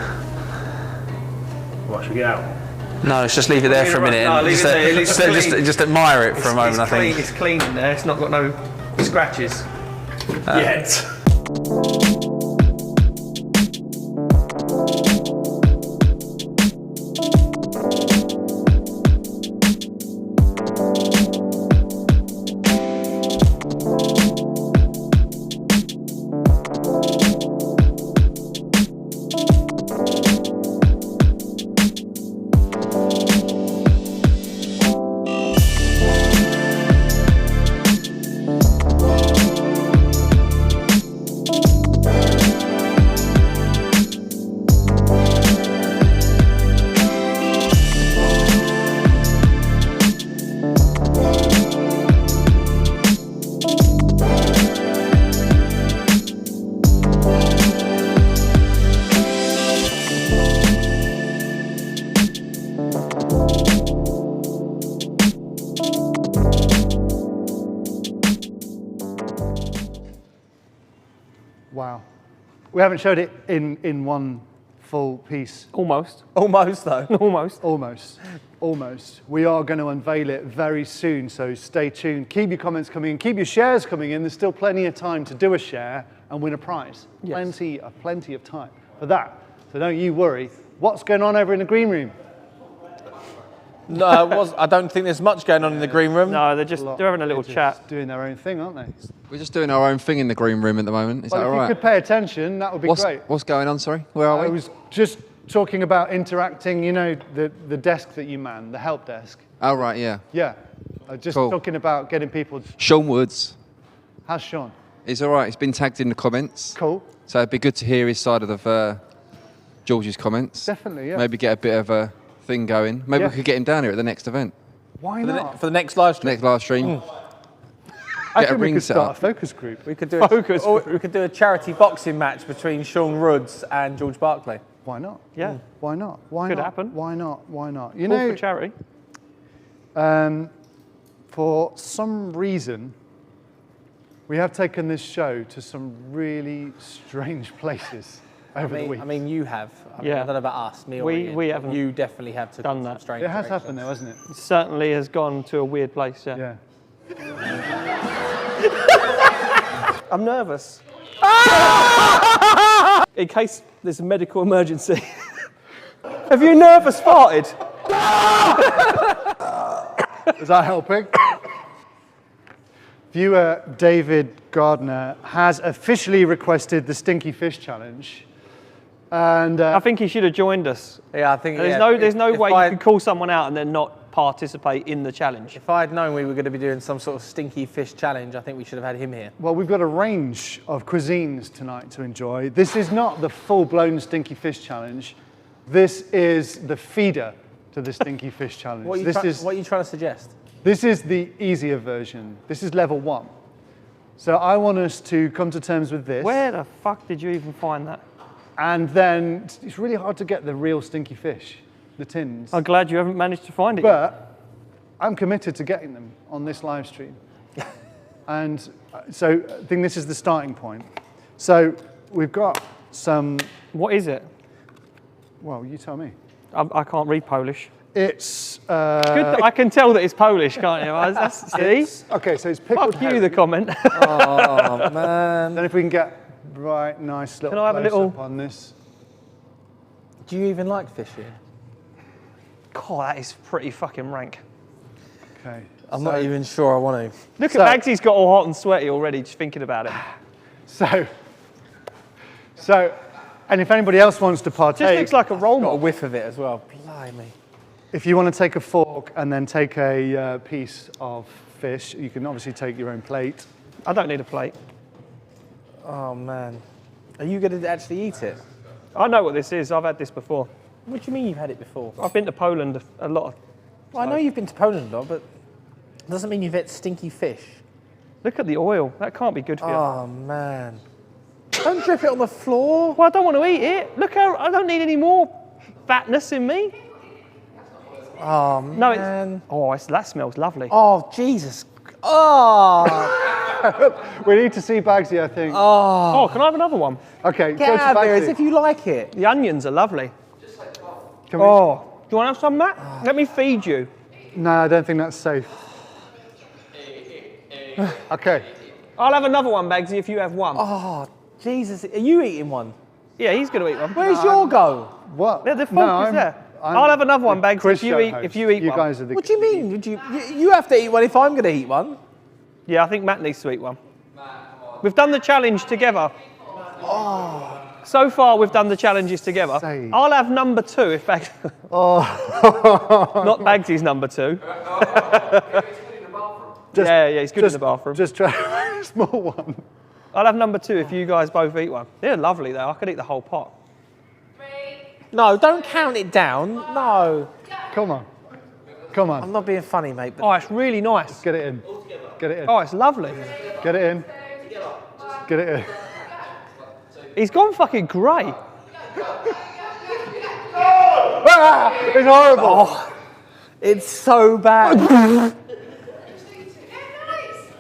What, should we get out? No, let's just leave it there for a minute and just admire it for a moment, I think. It's clean in there. It's not got no scratches. Yet. Wow. We haven't showed it in one full piece. Almost. Almost though. Almost. Almost. Almost. We are going to unveil it very soon, so stay tuned. Keep your comments coming in. Keep your shares coming in. There's still plenty of time to do a share and win a prize. Yes. Plenty of time for that. So don't you worry. What's going on over in the green room? No, I don't think there's much going on in the green room. No, they're having a little chat. Doing their own thing, aren't they? We're just doing our own thing in the green room at the moment. Is that all If right? you could pay attention, that would be great. What's going on, sorry? Where are we? I was just talking about interacting, you know, the desk that you man, the help desk. Oh, right, yeah. Yeah. Just talking about getting people... Sean Woods. How's Sean? He's all right. He's been tagged in the comments. Cool. So it'd be good to hear his side of George's comments. Definitely, yeah. Maybe get a bit of a thing going. Maybe we could get him down here at the next event. Why not? For the next live stream? Next live stream. I Get a think we ring could set start up. a focus group. We could do a charity boxing match between Sean Rhodes and George Barclay. Why not? Yeah. Why not? Why Could not? happen. Why not? Why not? You All know, for charity. for some reason, we have taken this show to some really strange places over the week. I mean, you have. I Yeah. don't know about us, me or We- Ian, we but haven't You definitely have to done that. Strange It has directions. happened though, hasn't it? It certainly has gone to a weird place, yeah. Yeah. I'm nervous. In case there's a medical emergency. Have you nervous farted? Is that helping? Viewer David Gardner has officially requested the Stinky Fish Challenge. And I think he should have joined us. Yeah, I think There's no way you could call someone out and then not participate in the challenge. If I had known we were going to be doing some sort of stinky fish challenge, I think we should have had him here. well, we've got a range of cuisines tonight to enjoy. This is not the full-blown Stinky Fish Challenge. This is the feeder to the Stinky Fish Challenge. What are you trying to suggest? This is the easier version. This is level 1. So I want us to come to terms with this. Where the fuck did you even find that? And then it's really hard to get the real stinky fish, the tins. I'm glad you haven't managed to find it yet. But I'm committed to getting them on this live stream. And so I think this is the starting point. So we've got some... What is it? Well, you tell me. I can't read Polish. It's... Good that I can tell that it's Polish, can't you? See? Okay, so it's pickled Fuck you, the comment. Oh, man. Then if we can get right, nice little Can I have a little- close-up on this. Do you even like fish here? God, that is pretty fucking rank. Okay. I'm not even sure I want to. Look at Baggsy's got all hot and sweaty already just thinking about it. So, and if anybody else wants to partake... Just looks like a roll Got a model. whiff of it as well. Blimey. If you want to take a fork and then take a piece of fish, you can obviously take your own plate. I don't need a plate. Oh, man. Are you going to actually eat it? I know what this is. I've had this before. What do you mean you've had it before? I've been to Poland a lot. Well, I know you've been to Poland a lot, but it doesn't mean you've had stinky fish. Look at the oil. That can't be good for you. Oh, man. Don't drip it on the floor. Well, I don't want to eat it. Look how I don't need any more fatness in me. Oh, No, man. that smells lovely. Oh, Jesus. Oh. We need to see Baggsy, I think. Oh, can I have another one? Okay, Get go to out of there Baggsy. as if you like it. The onions are lovely. Can we- Oh, do you want to have some, Matt? Let me feed you. No, I don't think that's safe. Okay. I'll have another one, Baggsy, if you have one. Oh, Jesus. Are you eating one? Yeah, he's going to eat one. Where's your go? What? The fork is there. I'll have another one, Baggsy, Chris if you eat You one. guys are the... What do you mean? You have to eat one if I'm going to eat one. Yeah, I think Matt needs to eat one. We've done the challenge together. Oh. So far, we've done the challenges together. Save. I'll have number 2 if Baggsy... Oh. Not Baggsy's number 2. Yeah, he's good in the bathroom. Just try a small one. I'll have number 2 if you guys both eat one. They're lovely, though. I could eat the whole pot. No, don't count it down. No. Come on. Come on. I'm not being funny, mate. But Oh, it's really nice. Get it in. Get it in. Oh, it's lovely. Get it in. Get it in. He's gone fucking grey. Ah, it's horrible. Oh, it's so bad.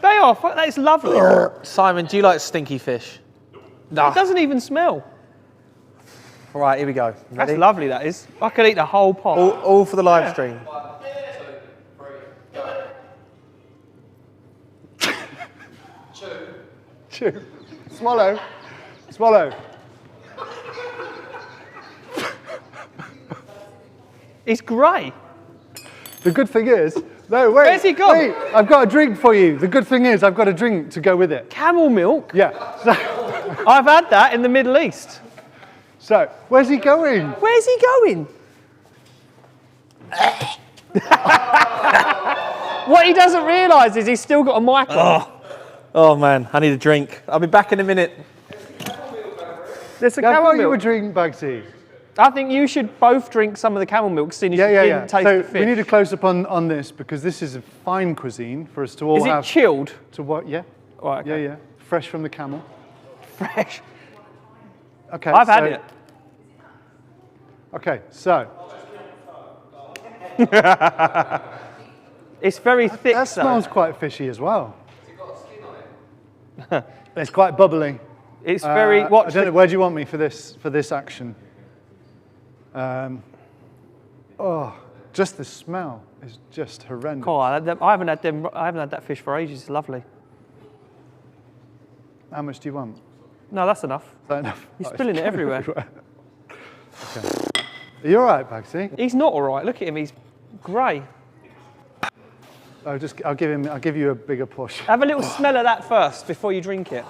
They are. That's lovely. Simon, do you like stinky fish? Nah. It doesn't even smell. Right, here we go. That's Ready? lovely, that is. I could eat the whole pot. All for the live stream. Chew. Swallow. Swallow. It's grey. The good thing is, no, wait. Where's he gone? Wait, I've got a drink for you. The good thing is, I've got a drink to go with it. Camel milk? Yeah. So, I've had that in the Middle East. so where's he going? Where's he going? What he doesn't realise is he's still got a mic on. Oh man, I need a drink. I'll be back in a minute. There's a Yeah, I've camel got you a milk. drink, Baggsy. I think you should both drink some of the camel milk, seeing as you didn't taste So the fish. we need a close up on this because this is a fine cuisine for us to all Is it have. chilled? To what? Yeah. Right, okay. Yeah, yeah. Fresh from the camel. Fresh. Okay. I've had it. Okay, so. It's very thick. That smells quite fishy as well. It's quite bubbly. It's very. I don't know. Where do you want me for this action? Just the smell is just horrendous. Cool. I haven't had that fish for ages. It's lovely. How much do you want? No, that's enough. Is that enough? You're spilling it everywhere. Okay. Are you all right, Baggsy? He's not all right. Look at him. He's grey. I'll give you a bigger push. Have a little smell of that first before you drink it.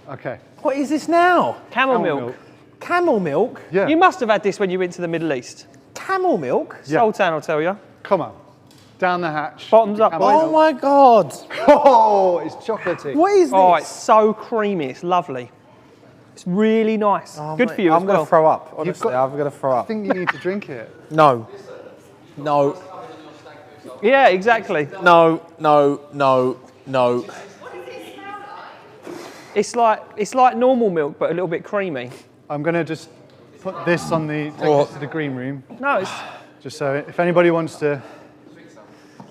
Okay. What is this now? Camel milk. Camel milk? Yeah. You must have had this when you went to the Middle East. Camel milk? Yeah. Sultan will tell you. Come on. Down the hatch. Bottoms up. Oh my God. Oh, it's chocolatey. What is this? Oh, it's so creamy. It's lovely. It's really nice. Oh, Good mate, for you I'm as going well. to throw up. Honestly, I'm going to throw I up. think you need to drink it. No. No. Yeah, exactly. No. No. No. No. It's like normal milk, but a little bit creamy. I'm going to just put this on take this to the green room. No, it's Just so if anybody wants to,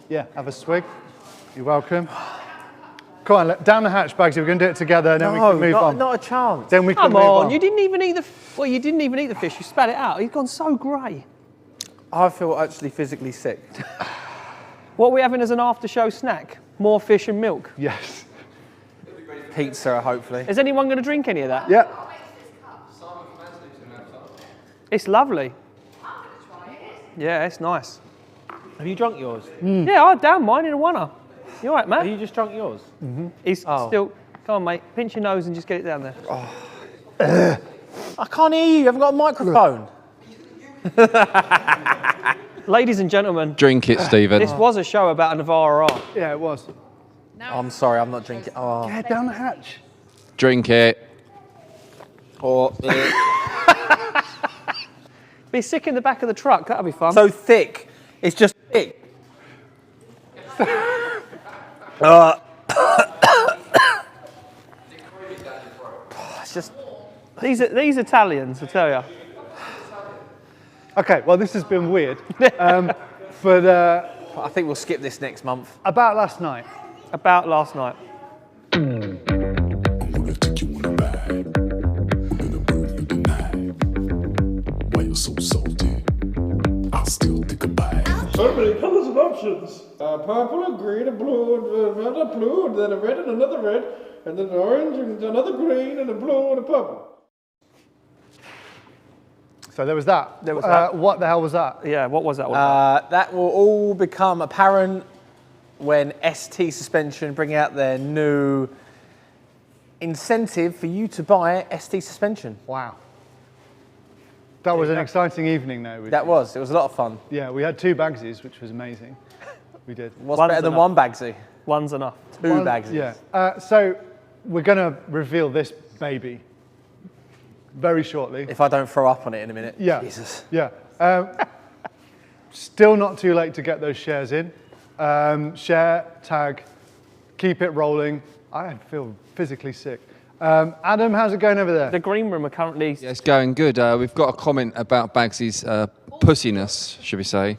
have a swig, you're welcome. Come on, down the hatch, Baggsy. We're going to do it together, and then we can move on. Not a chance. Then we can come move on. on. You didn't even eat the. Well, you didn't even eat the fish. You spat it out. He's gone so grey. I feel actually physically sick. What are we having as an after-show snack? More fish and milk. Yes. Pizza, hopefully. Is anyone going to drink any of that? Yeah. It's lovely. Yeah, it's nice. Have you drunk yours? Yeah, I downed mine in a oneer. You all right, Matt? Have you just drunk yours? He's still. Come on, mate. Pinch your nose and just get it down there. I can't hear you. You haven't got a microphone. Ladies and gentlemen. Drink it, Stephen. This was a show about a Navara-R. Yeah, it was. I'm sorry, I'm not drinking. Oh. Yeah, down the hatch. Drink it. Or Be sick in the back of the truck. That'll be fun. so thick. It's just thick. It's just. These Italians, I tell you. Okay, well, this has been weird. But I think we'll skip this next month. about last night. About last night. So salty, I'll still think about it. So many colours and options. Purple and green and blue and another blue and then a red and another red and then an orange and another green and a blue and a purple. So there was that. There was that. What the hell was that? Yeah, what was that one? That will all become apparent when ST Suspension bring out their new incentive for you to buy ST Suspension. Wow. That was an exciting evening, though. That was. It was a lot of fun. Yeah, we had 2 Bagsies, which was amazing. We did. What's better than one Baggsy? One's enough. 2 Bagsies. Yeah. So we're going to reveal this baby very shortly. If I don't throw up on it in a minute. Yeah. Jesus. Yeah. Still not too late to get those shares in. Share, tag, keep it rolling. I feel physically sick. Adam, how's it going over there? The green room are currently... Yeah, it's going good. We've got a comment about Baggsy's pussiness, should we say.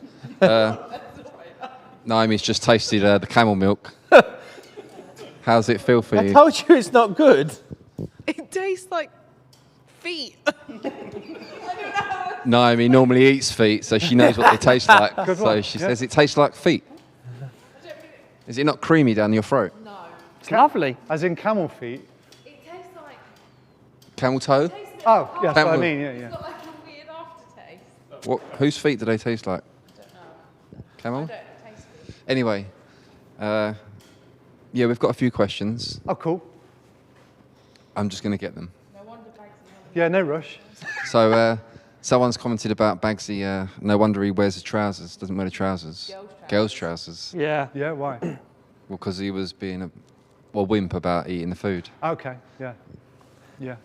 Naomi's just tasted the camel milk. How's it feel for you? I told you it's not good. It tastes like feet. Naomi normally eats feet, so she knows what they taste like. Good So one. she Yeah. says it tastes like feet. Is it not creamy down your throat? No. It's lovely. As in camel feet? It tastes like... Camel toe? Oh, yeah, that's what I Camel. mean, It's yeah. got like a weird aftertaste. What? Whose feet do they taste like? I don't know. Camel? I don't taste feet. Anyway, yeah, we've got a few questions. Oh, cool. I'm just going to get them. Yeah, no rush. So, someone's commented about Baggsy. No wonder he wears the trousers. Doesn't wear the trousers. Girls' trousers. Yeah. Yeah, why? Well, because he was being a wimp about eating the food. Okay, yeah. Yeah.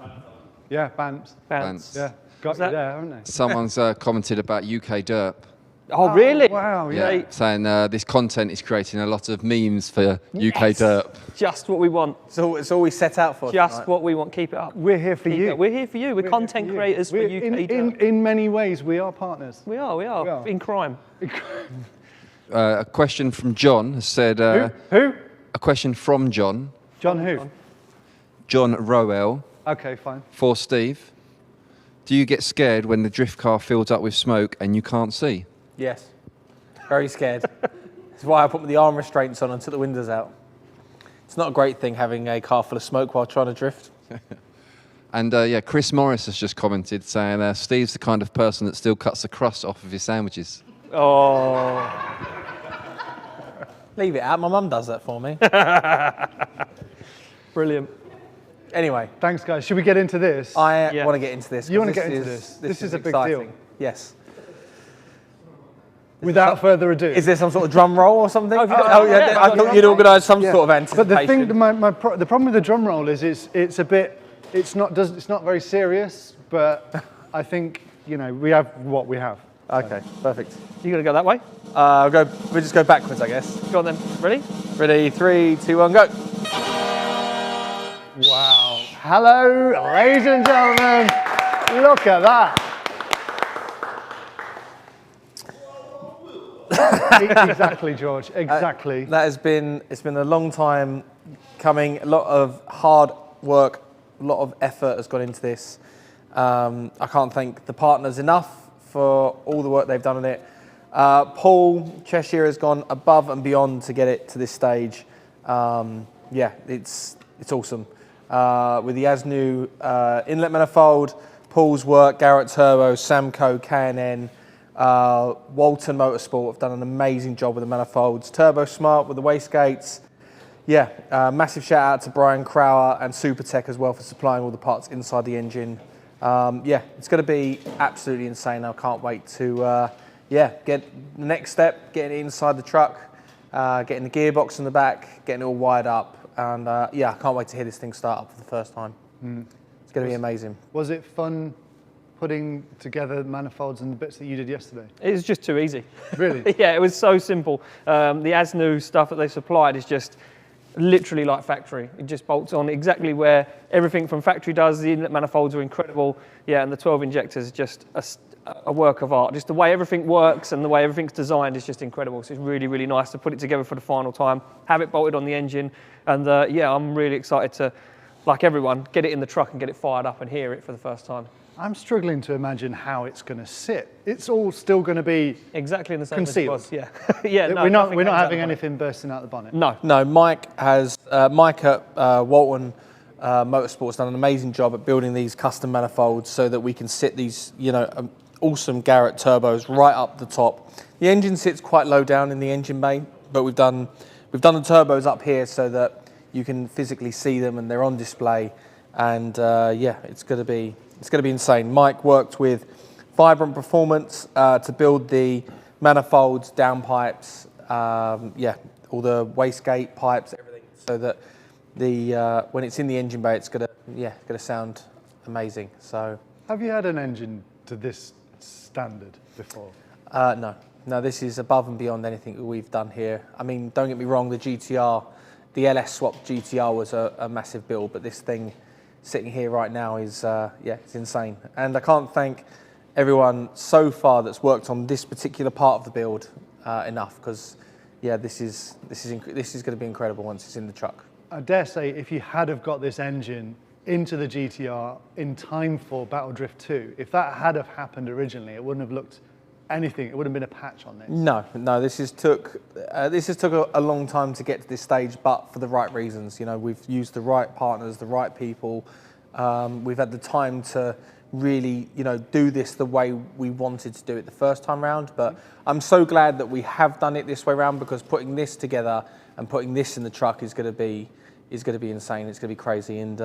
Yeah, Bants. Bants. Yeah, got you there, haven't they? Someone's commented about UK derp. Oh, really? Wow, Yeah, saying this content is creating a lot of memes for UK derp. Just what we want. So it's all we set out for. Just tonight. what we want. Keep it up. We're here for Keep you. it up. We're here for you. We're content creators for UK derp. In many ways, we are partners. We are. In crime. A question from John has said... Who? A question from John. John who? John Rowell. Okay, fine. For Steve. Do you get scared when the drift car fills up with smoke and you can't see? Yes. Very scared. That's why I put the arm restraints on and took the windows out. It's not a great thing having a car full of smoke while trying to drift. And yeah, Chris Morris has just commented saying Steve's the kind of person that still cuts the crust off of his sandwiches. Oh. Leave it out. My mum does that for me. Brilliant. Anyway. Thanks, guys. Should we get into this? I want to get into this. You want to get into this? This is a big exciting. deal. Yes. Without further ado. Is there some sort of drum roll or something? I thought you'd organised some sort of anticipation. But the thing, the problem with the drum roll is it's not very serious. But I think we have what we have. Okay, perfect. You gonna go that way? We'll just go backwards, I guess. Go on then. Ready? Ready? 3, 2, 1, go. Wow. Hello, ladies and gentlemen. Look at that. Exactly, George. Exactly. It's been a long time coming. A lot of hard work, a lot of effort has gone into this. I can't thank the partners enough for all the work they've done on it. Paul Cheshire has gone above and beyond to get it to this stage. Yeah, it's awesome. With the ASNU inlet manifold, Paul's work, Garrett Turbo, Samco, K&N, Walton Motorsport have done an amazing job with the manifolds. Turbo Smart with the wastegates. Yeah, massive shout out to Brian Crower and Supertech as well for supplying all the parts inside the engine. Yeah, it's going to be absolutely insane. I can't wait to get the next step, getting it inside the truck, getting the gearbox in the back, getting it all wired up. And yeah, I can't wait to hear this thing start up for the first time. It's going to be amazing. Was it fun putting together manifolds and the bits that you did yesterday? It was just too easy. Really? Yeah, it was so simple. The ASNU stuff that they supplied is just literally like factory. It just bolts on exactly where everything from factory does. The inlet manifolds are incredible. Yeah, and the 12 injectors are just a work of art. Just the way everything works and the way everything's designed is just incredible. So it's really, really nice to put it together for the final time, have it bolted on the engine. And yeah, I'm really excited to, like everyone, get it in the truck and get it fired up and hear it for the first time. I'm struggling to imagine how it's going to sit. It's all still going to be exactly in the same concealed. as it was. Yeah, yeah. No, we're not having anything bursting out the bonnet. No. Mike at Walton Motorsport's done an amazing job at building these custom manifolds so that we can sit these, awesome Garrett turbos right up the top. The engine sits quite low down in the engine bay, but we've done the turbos up here so that you can physically see them and they're on display. And yeah, it's going to be insane. Mike worked with Vibrant Performance to build the manifolds, downpipes, yeah, all the wastegate pipes, everything, so that when it's in the engine bay, it's gonna sound amazing. So, have you had an engine to this standard before? No, this is above and beyond anything that we've done here. I mean, don't get me wrong, the GTR, the LS swap GTR was a massive build, but this thing sitting here right now is, yeah, it's insane. And I can't thank everyone so far that's worked on this particular part of the build enough, because, yeah, this is going to be incredible once it's in the truck. I dare say, if you had have got this engine into the GTR in time for Battle Drift 2. If that had have happened originally, it wouldn't have looked anything. It would have been a patch on this. No, this has took a long time to get to this stage, but for the right reasons. You know, we've used the right partners, the right people. We've had the time to really, you know, do this the way we wanted to do it the first time round. But I'm so glad that we have done it this way round, because putting this together and putting this in the truck is going to be insane. It's going to be crazy. And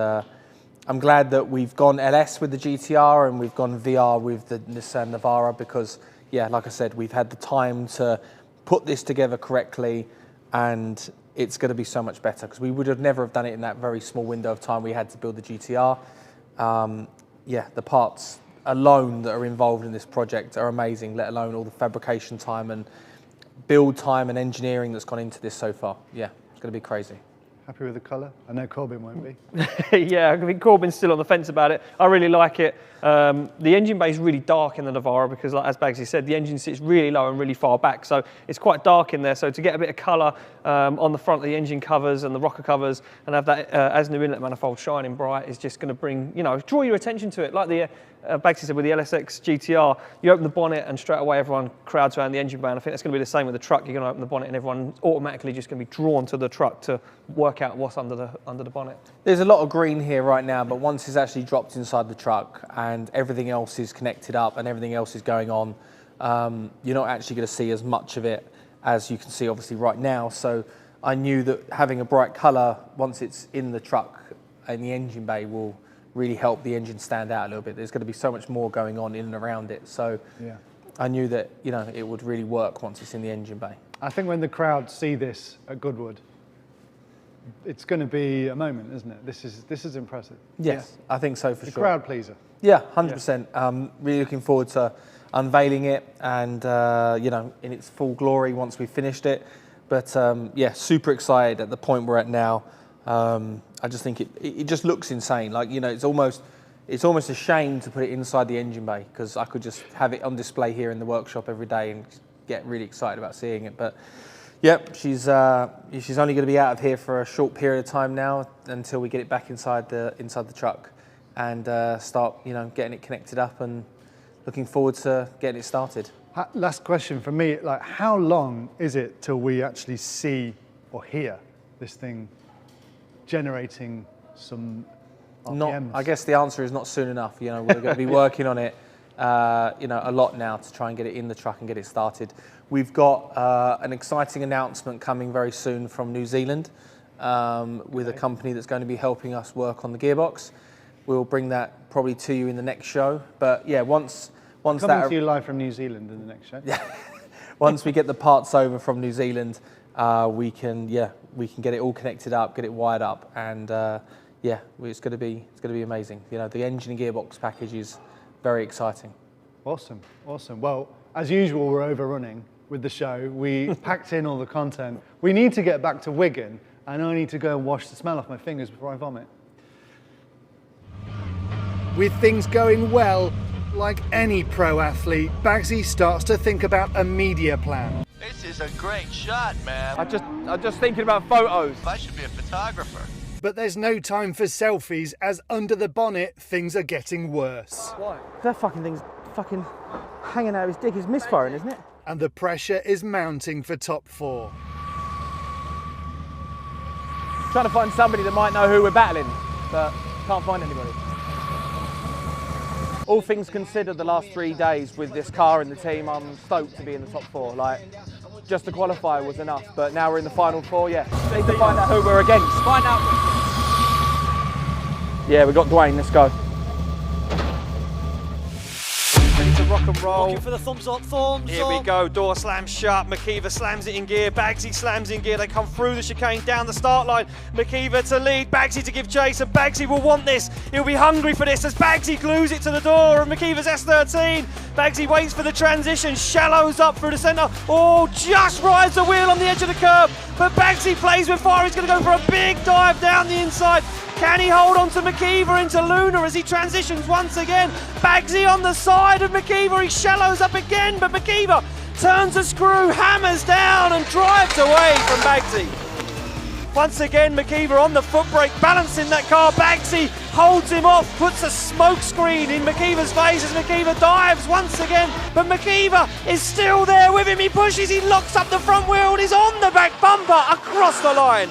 I'm glad that we've gone LS with the GTR and we've gone VR with the Nissan Navara, because, yeah, like I said, we've had the time to put this together correctly, and it's going to be so much better, because we would have never have done it in that very small window of time we had to build the GTR. Yeah, the parts alone that are involved in this project are amazing, let alone all the fabrication time and build time and engineering that's gone into this so far. Yeah, it's going to be crazy. Happy with the colour? I know Corbin won't be. Yeah, I think Corbin's still on the fence about it. I really like it. The engine bay is really dark in the Navara because, like, as Baggsy said, the engine sits really low and really far back, so it's quite dark in there. So to get a bit of colour on the front of the engine covers and the rocker covers, and have that as new inlet manifold shining bright, is just going to bring, you know, draw your attention to it. Like the Baggsy said with the LSX GTR, you open the bonnet and straight away everyone crowds around the engine bay. And I think that's going to be the same with the truck. You're going to open the bonnet and everyone automatically just going to be drawn to the truck to work out what's under the bonnet. There's a lot of green here right now, but once it's actually dropped inside the truck and everything else is connected up and everything else is going on, you're not actually going to see as much of it as you can see obviously right now. So I knew that having a bright colour once it's in the truck and the engine bay will really help the engine stand out a little bit. There's going to be so much more going on in and around it. So yeah, I knew that, you know, it would really work once it's in the engine bay. I think when the crowd see this at Goodwood, it's going to be a moment, isn't it? This is impressive. Yes, I think so for sure. The crowd pleaser. Yeah, 100%. Really looking forward to unveiling it and, you know, in its full glory once we've finished it. But yeah, super excited at the point we're at now. I just think it just looks insane. Like, you know, it's almost a shame to put it inside the engine bay, because I could just have it on display here in the workshop every day and get really excited about seeing it. But yep, she's only going to be out of here for a short period of time now until we get it back inside the truck and start, you know, getting it connected up, and looking forward to getting it started. Last question for me, like, how long is it till we actually see or hear this thing generating some RPMs? I guess the answer is not soon enough. You know, we're going to be working on it, you know, a lot now to try and get it in the truck and get it started. We've got an exciting announcement coming very soon from New Zealand with a company that's going to be helping us work on the gearbox. We'll bring that probably to you in the next show. But yeah, once coming to you live from New Zealand in the next show. Yeah. Once we get the parts over from New Zealand, we can get it all connected up, get it wired up, and yeah, it's going to be amazing. You know, the engine and gearbox package is very exciting. Awesome, awesome. Well, as usual, we're overrunning with the show. We packed in all the content. We need to get back to Wigan, and I need to go and wash the smell off my fingers before I vomit. With things going well, like any pro athlete, Baggsy starts to think about a media plan. This is a great shot, man. I'm just thinking about photos. I should be a photographer. But there's no time for selfies, as under the bonnet, things are getting worse. Why? That fucking thing's fucking hanging out of his dick. Is misfiring, isn't it? And the pressure is mounting for top 4. Trying to find somebody that might know who we're battling, but can't find anybody. All things considered, the last 3 days with this car in the team, I'm stoked to be in the top 4. Like, just to qualify was enough, but now we're in the final 4, yeah. Need to find out who we're against. Find out. Yeah, we got Dwayne, let's go. Ready to rock and roll. Looking for the thumbs up, thumbs Here up. we go, door slams shut, McKeever slams it in gear, Baggsy slams in gear, they come through the chicane, down the start line, McKeever to lead, Baggsy to give chase, and Baggsy will want this, he'll be hungry for this as Baggsy glues it to the door, and McKeever's S13, Baggsy waits for the transition, shallows up through the centre, oh, just rides the wheel on the edge of the curb, but Baggsy plays with fire, he's going to go for a big dive down the inside. Can he hold on to McKeever into Luna as he transitions once again? Baggsy on the side of McKeever, he shallows up again, but McKeever turns the screw, hammers down and drives away from Baggsy. Once again, McKeever on the foot brake, balancing that car. Baggsy holds him off, puts a smoke screen in McKeever's face as McKeever dives once again. But McKeever is still there with him. He pushes, he locks up the front wheel and he's on the back bumper across the line.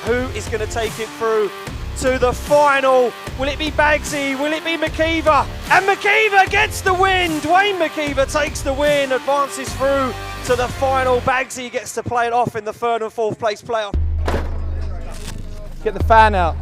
Who is going to take it through to the final? Will it be Baggsy? Will it be McKeever? And McKeever gets the win. Dwayne McKeever takes the win, advances through to the final. Baggsy gets to play it off in the 3rd and 4th place playoff. Get the fan out.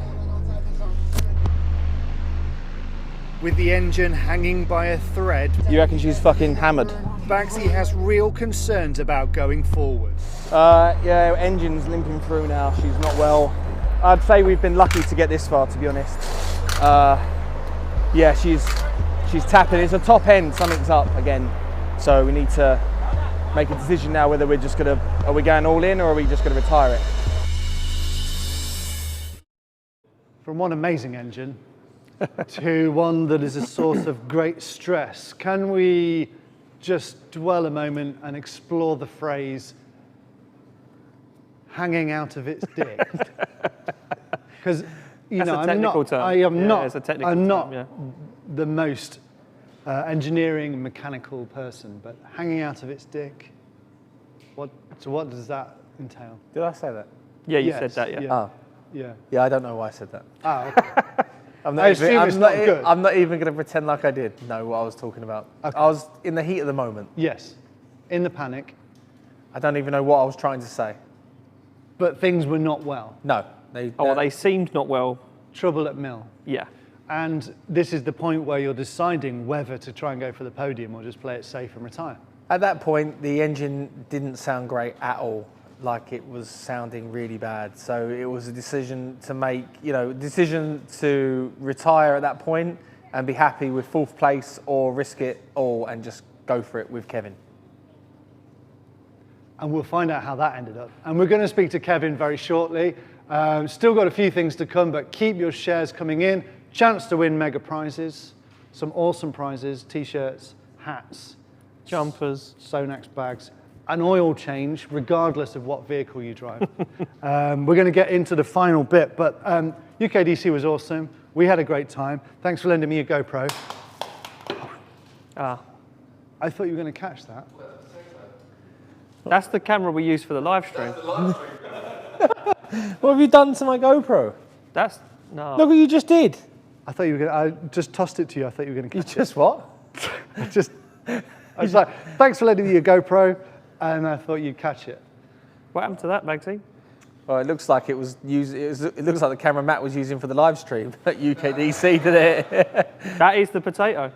With the engine hanging by a thread, You reckon she's fucking hammered? Baggsy has real concerns about going forward. Yeah, engine's limping through now. She's not well. I'd say we've been lucky to get this far, to be honest. Yeah, she's tapping. It's a top end. Something's up again. So we need to make a decision now whether we're just gonna, are we going all in or are we just gonna retire it? From one amazing engine to one that is a source of great stress, can we just dwell a moment and explore the phrase hanging out of its dick? Because you know, I'm not the most engineering mechanical person, but hanging out of its dick. So what does that entail? Did I say that? Yeah, you said that. Yeah. Oh. Yeah. Yeah, I don't know why I said that. Oh, okay. I'm I assume it's not good. I'm not even going to pretend like I did know what I was talking about. Okay. I was in the heat of the moment. Yes, in the panic. I don't even know what I was trying to say. But things were not well. No. They seemed not well. Trouble at mill. Yeah. And this is the point where you're deciding whether to try and go for the podium or just play it safe and retire. At that point, the engine didn't sound great at all. Like it was sounding really bad. So it was a decision to make, decision to retire at that point and be happy with 4th place or risk it all and just go for it with Kevin. And we'll find out how that ended up. And we're going to speak to Kevin very shortly. Still got a few things to come, but keep your shares coming in. Chance to win mega prizes, some awesome prizes, t-shirts, hats, jumpers, Sonax bags, an oil change, regardless of what vehicle you drive. We're going to get into the final bit, but UKDC was awesome. We had a great time. Thanks for lending me a GoPro. I thought you were going to catch that. That's the camera we use for the live stream. What have you done to my GoPro? No. Look what you just did. I thought you were going to, I just tossed it to you. I thought you were going to catch it. You just what? I was like, thanks for lending me your GoPro, and I thought you'd catch it. What happened to that, Baggsy? Well, it looks like it was used. It looks like the camera Matt was using for the live stream at UKDC, did it? That is the potato.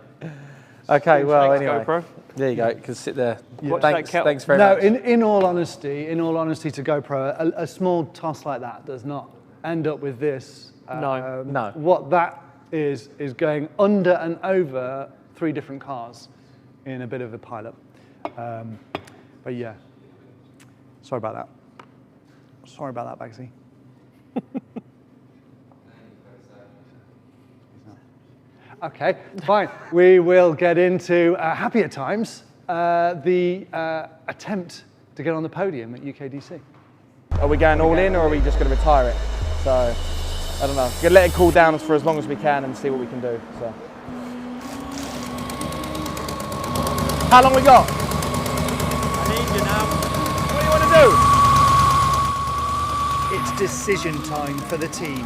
Okay, well, Thanks, anyway, GoPro. There you go. You can sit there. Yeah. Thanks very much. No, in all honesty, to GoPro, a small toss like that does not end up with this. No. What that is going under and over 3 different cars in a bit of a pileup. But yeah, sorry about that. Sorry about that, Baggsy. Okay, fine. We will get into happier times, the attempt to get on the podium at UKDC. Are we going all in or are we just going to retire it? So, I don't know. We're going to let it cool down for as long as we can and see what we can do. So, how long we got? I need you now. What do you want to do? It's decision time for the team.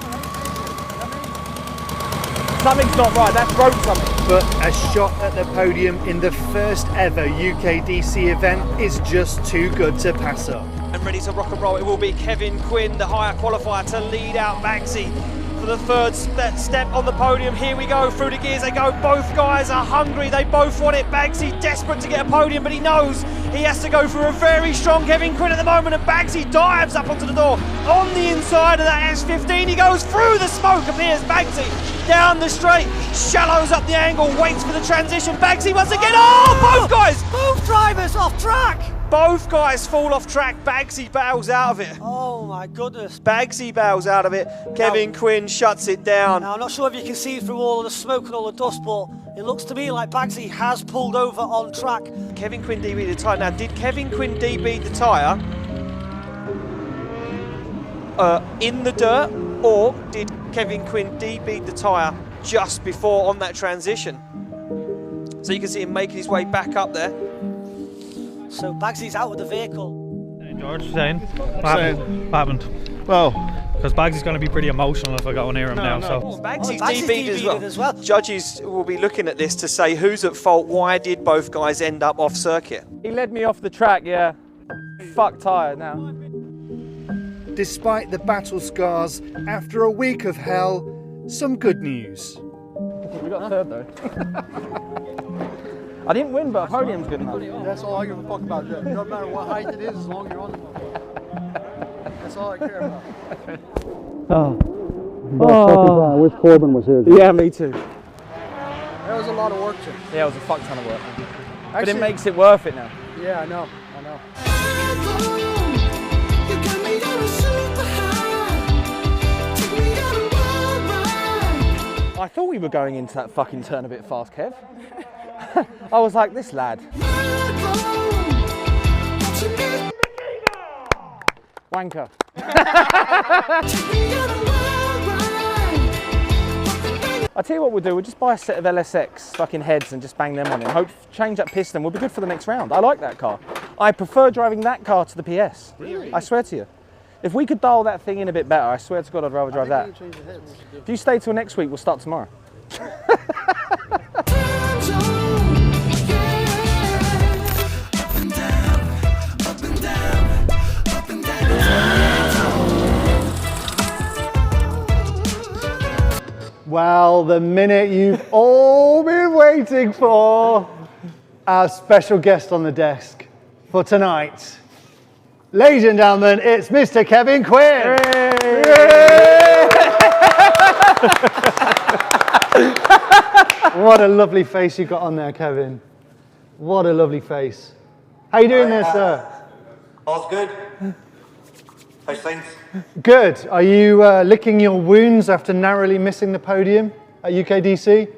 Something's not right, that's broke something. But a shot at the podium in the first ever UKDC event is just too good to pass up. And ready to rock and roll, it will be Kevin Quinn, the higher qualifier, to lead out Baggsy for the 3rd step on the podium. Here we go, through the gears they go. Both guys are hungry, they both want it. Baggsy desperate to get a podium, but he knows he has to go through a very strong Kevin Quinn at the moment, and Baggsy dives up onto the door. On the inside of that S15, he goes through the smoke, appears Baggsy down the straight, shallows up the angle, waits for the transition. Baggsy once again, both guys! Both drivers off track! Both guys fall off track. Baggsy bails out of it. Oh my goodness. Baggsy bails out of it. Kevin Quinn shuts it down. Now, I'm not sure if you can see through all of the smoke and all the dust, but It looks to me like Baggsy has pulled over on track. Kevin Quinn DB'd the tyre. Now, did Kevin Quinn DB the tyre in the dirt, or did Kevin Quinn DB the tyre just before on that transition? So you can see him making his way back up there. So Baggsy's out of the vehicle. George, saying? What happened? Well, because Baggsy's going to be pretty emotional if I go near him now. So Baggsy's DB'd as well. Judges will be looking at this to say who's at fault. Why did both guys end up off circuit? He led me off the track, yeah. Fuck tyre now. Despite the battle scars, after a week of hell, some good news. We got third though. I didn't win, but a podium's good enough. That's all I give a fuck about, Jeff. No matter what height it is, as long as you're on the ball. That's all I care about. I wish Corbin was here. Yeah, me too. That was a lot of work, Jim. Yeah, it was a fuck ton of work. But it makes it worth it now. Yeah, I know. I thought we were going into that fucking turn a bit fast, Kev. I was like, this lad. Wanker. I'll tell you what we'll do, we'll just buy a set of LSX fucking heads and just bang them on him. Change that piston, we'll be good for the next round. I like that car. I prefer driving that car to the PS. Really? I swear to you. If we could dial that thing in a bit better, I swear to God I'd rather drive that. If you stay till next week, we'll start tomorrow. Well, the minute you've all been waiting for, our special guest on the desk for tonight. Ladies and gentlemen, it's Mr. Kevin Quinn. What a lovely face you've got on there, Kevin. What a lovely face. How you doing there, sir? All's good. How's things? Good. Are you licking your wounds after narrowly missing the podium at UKDC?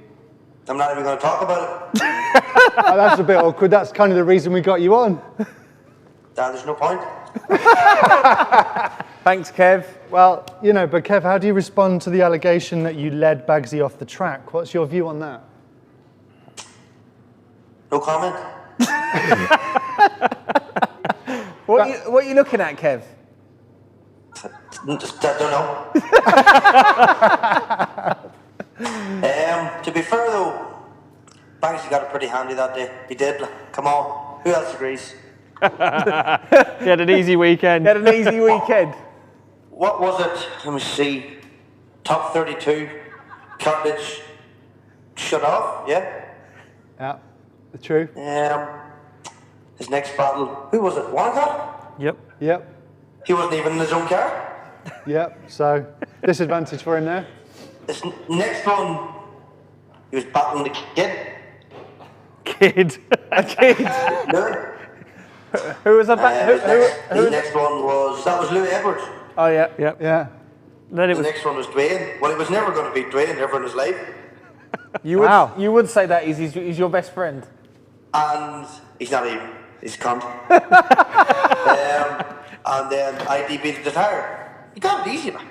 I'm not even going to talk about it. Oh, that's a bit awkward. That's kind of the reason we got you on. There's no point. Thanks, Kev. Well, you know, but Kev, how do you respond to the allegation that you led Baggsy off the track? What's your view on that? No comment. What are you looking at, Kev? I don't know. To be fair though, Baggsy got it pretty handy that day. He did. Come on, who else agrees? He had an easy weekend. What was it? Let me see. Top 32. Cartridge shut off. Yeah. Yeah. True. His next battle. Who was it? Wanacott? Yep. Yep. He wasn't even in his own car. Yep. So disadvantage for him there. This next one, he was battling the kid. A kid. No. Who was that? The next one was Louis Edwards. Oh yeah. Yep. Yeah. Then the next one was Dwayne. Well, it was never going to be Dwayne ever in his life. You would say that he's your best friend. And he's not even. He's a cunt. And then I DB'd the tire. You got it easy, man.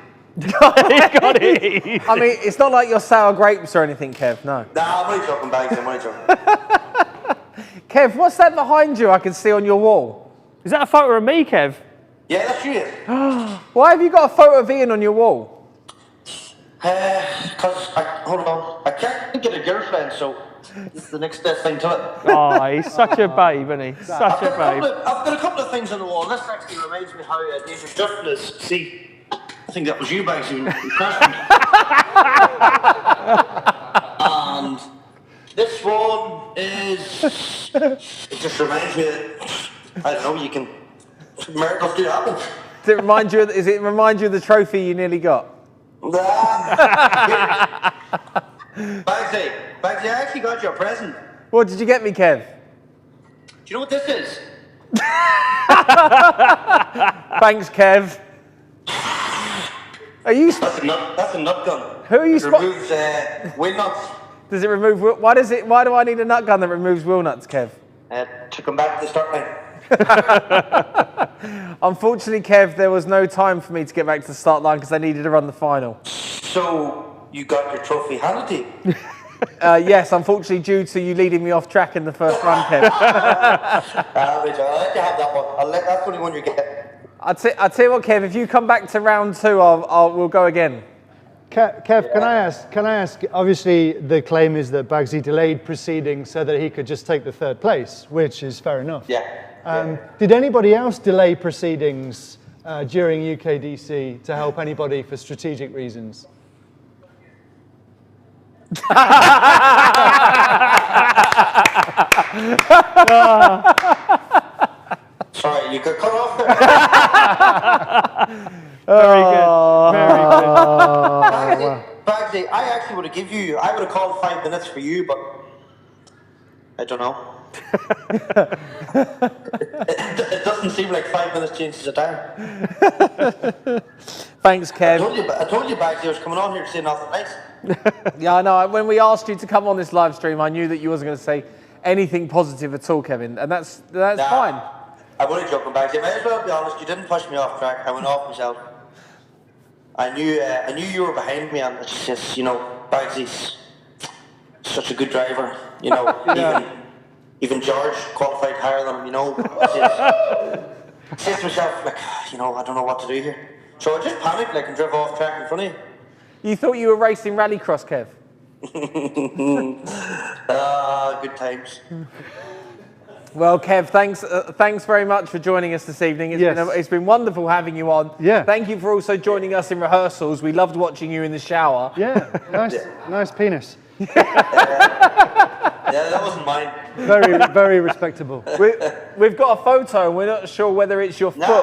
I mean, it's not like you're sour grapes or anything, Kev. No. Nah, I'm only talking bags. I'm only talking. Kev, what's that behind you? I can see on your wall. Is that a photo of me, Kev? Yeah, that's you. Why have you got a photo of Ian on your wall? Because hold on, I can't get a girlfriend, so this is the next best thing to it. Oh, he's such a babe, isn't he? Such a babe. I've got a couple of things on the wall. This actually reminds me how these are different. See, I think that was you, Baggsy, who crashed me. And this one is. It just reminds me that I don't know. You can miracles do happen. Does it remind you? Does it remind you of the trophy you nearly got? Baggsy, I actually got you a present. What did you get me, Kev? Do you know what this is? Thanks, Kev. Are you? That's a nut gun. Who are you? It removes wheel nuts. Does it remove? Why do I need a nut gun that removes wheel nuts, Kev? To come back to the start line. Unfortunately, Kev, there was no time for me to get back to the start line because I needed to run the final. So you got your trophy handed to you? Yes, unfortunately, due to you leading me off track in the first run, Kev. I'll let you have that one. That's the only one you get. I'll tell you what, Kev. If you come back to round 2, we'll go again. Kev, can I ask? Obviously, the claim is that Baggsy delayed proceedings so that he could just take the 3rd place, which is fair enough. Yeah. Did anybody else delay proceedings during UKDC to help anybody for strategic reasons? Sorry, you got cut off there. Very good. Very good. Baggsy, I actually would have called 5 minutes for you, but I don't know. It doesn't seem like 5 minutes changes the time. Thanks, Kev. I told you, Baggsy, I was coming on here to say nothing nice. Yeah, I know. When we asked you to come on this live stream, I knew that you wasn't going to say anything positive at all, Kevin, and that's fine. I'm only joking, Baggsy. I might as well be honest. You didn't push me off track. I went off myself. I knew you were behind me, and it's just, Baggsy's such a good driver. Even George qualified higher than him. I said to myself, I don't know what to do here. So I just panicked, and drove off track in front of you. You thought you were racing rallycross, Kev? Good times. Well, Kev, thanks very much for joining us this evening. It's been wonderful having you on. Yeah. Thank you for also joining us in rehearsals. We loved watching you in the shower. Yeah, nice penis. Yeah, that wasn't mine. Very respectable. We've got a photo, and we're not sure whether it's your foot. No.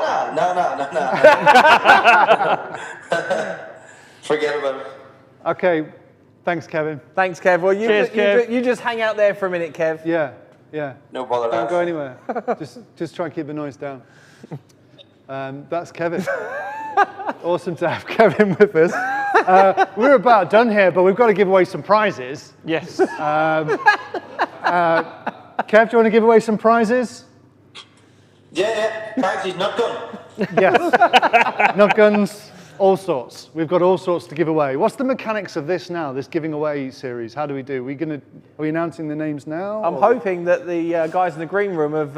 Forget about it. Okay, thanks, Kevin. Thanks, Kev. Well, Cheers, Kev. you just hang out there for a minute, Kev. Yeah. No bother. Don't go anywhere. just try and keep the noise down. That's Kevin. Awesome to have Kevin with us. We're about done here, but we've got to give away some prizes. Yes. Kev, do you want to give away some prizes? Yeah. Baggsy's nut gun. Yes. Nut guns, all sorts. We've got all sorts to give away. What's the mechanics of this now, this giving away series? How do we do? Are we announcing the names now? I'm hoping that the guys in the green room have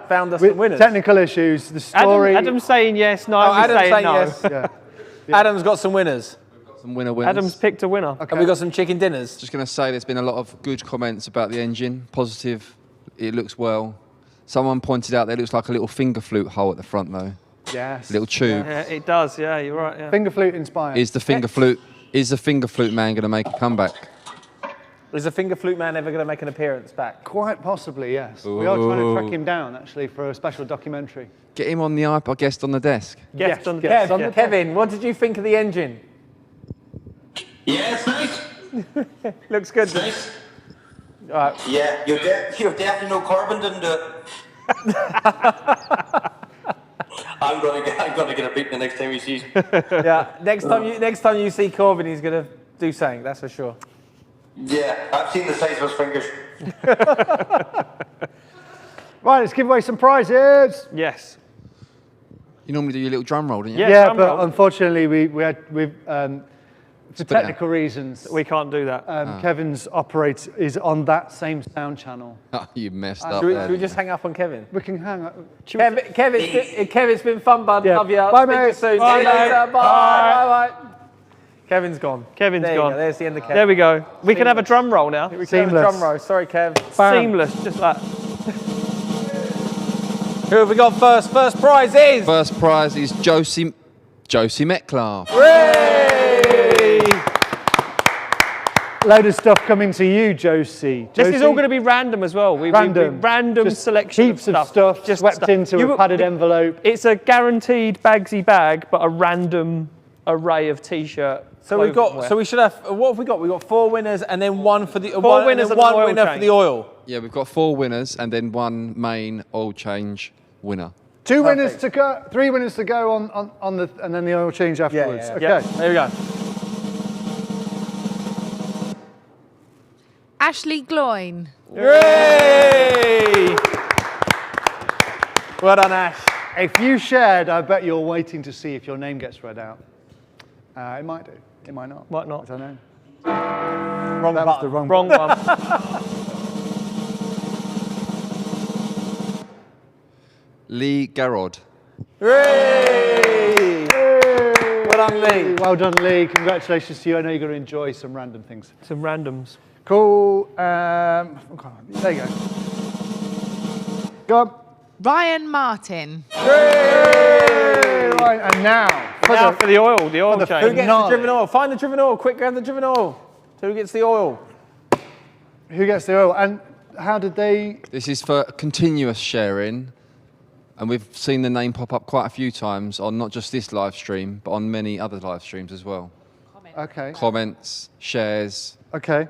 found us some winners. Technical issues, the story. Adam's saying yes, Adam's saying no. Yes. Yeah. Adam's got some winners. Some winners. Adam's picked a winner. Okay. And we got some chicken dinners. Just going to say there's been a lot of good comments about the engine. Positive, it looks well. Someone pointed out that it looks like a little finger flute hole at the front though. Yes. Little tube. Yeah, it does, yeah, you're right. Yeah. Finger flute inspired. Is the finger flute man going to make a comeback? Is the finger flute man ever going to make an appearance back? Quite possibly, yes. We are trying to track him down actually for a special documentary. Get him on the iPod, guest on the desk. Guest on the desk. Kevin, what did you think of the engine? Yeah, it's nice. Looks good. Nice. Right. Yeah, you're definitely no carbon didn't do it. I'm gonna get a beat the next time he sees me. Yeah, next time you see Corbin, he's gonna do something. That's for sure. Yeah, I've seen the size of his fingers. Right, let's give away some prizes. Yes. You normally do your little drum roll, don't you? Yeah, but unfortunately for technical reasons, we can't do that. Kevin's is on that same sound channel. Oh, you messed up. Should we just hang up on Kevin? We can hang up. Kev, it's been fun, bud. Yeah. Love you. Bye, Speak to you mate. soon. Bye, See you later. mate. Bye. Kevin's gone. Kevin's there gone. You go. There's the end of Kev. There we go. We can have a drum roll now. We can have a drum roll. Sorry, Kev. Bam. Seamless, just like. Who have we got first? First prize is. First prize is Josie Metcalf. Load of stuff coming to you, Josie. This is all going to be random as well. Random just selection heaps of stuff just swept into a padded envelope. It's a guaranteed Baggsy bag, but a random array of t-shirt. So we should have. What have we got? We got 4 winners and then one for the Four winners and one an oil winner change. for the oil. Yeah, we've got 4 winners and then 1 main oil change winner. 2 winners to go, 3 winners to go on the, and then the oil change afterwards. Yeah. Okay. Yeah. There we go. Ashley Gloyne. Yay! Well done, Ash. If you shared, I bet you're waiting to see if your name gets read out. It might do. It might not. Might not. I don't know. Wrong That was the wrong Wrong button. one. Lee Garrod. Hooray! Well done, Lee. Well done, Lee. Congratulations to you. I know you're going to enjoy some random things. Some randoms. Cool. There you go. Go on. Ryan Martin. Right, and now For the oil change. Who gets the driven oil? Find the driven oil. Quick, grab the driven oil. Who gets the oil? Who gets the oil? And how did they... This is for continuous sharing, and we've seen the name pop up quite a few times on not just this live stream, but on many other live streams as well. Okay. Comments, shares. Okay.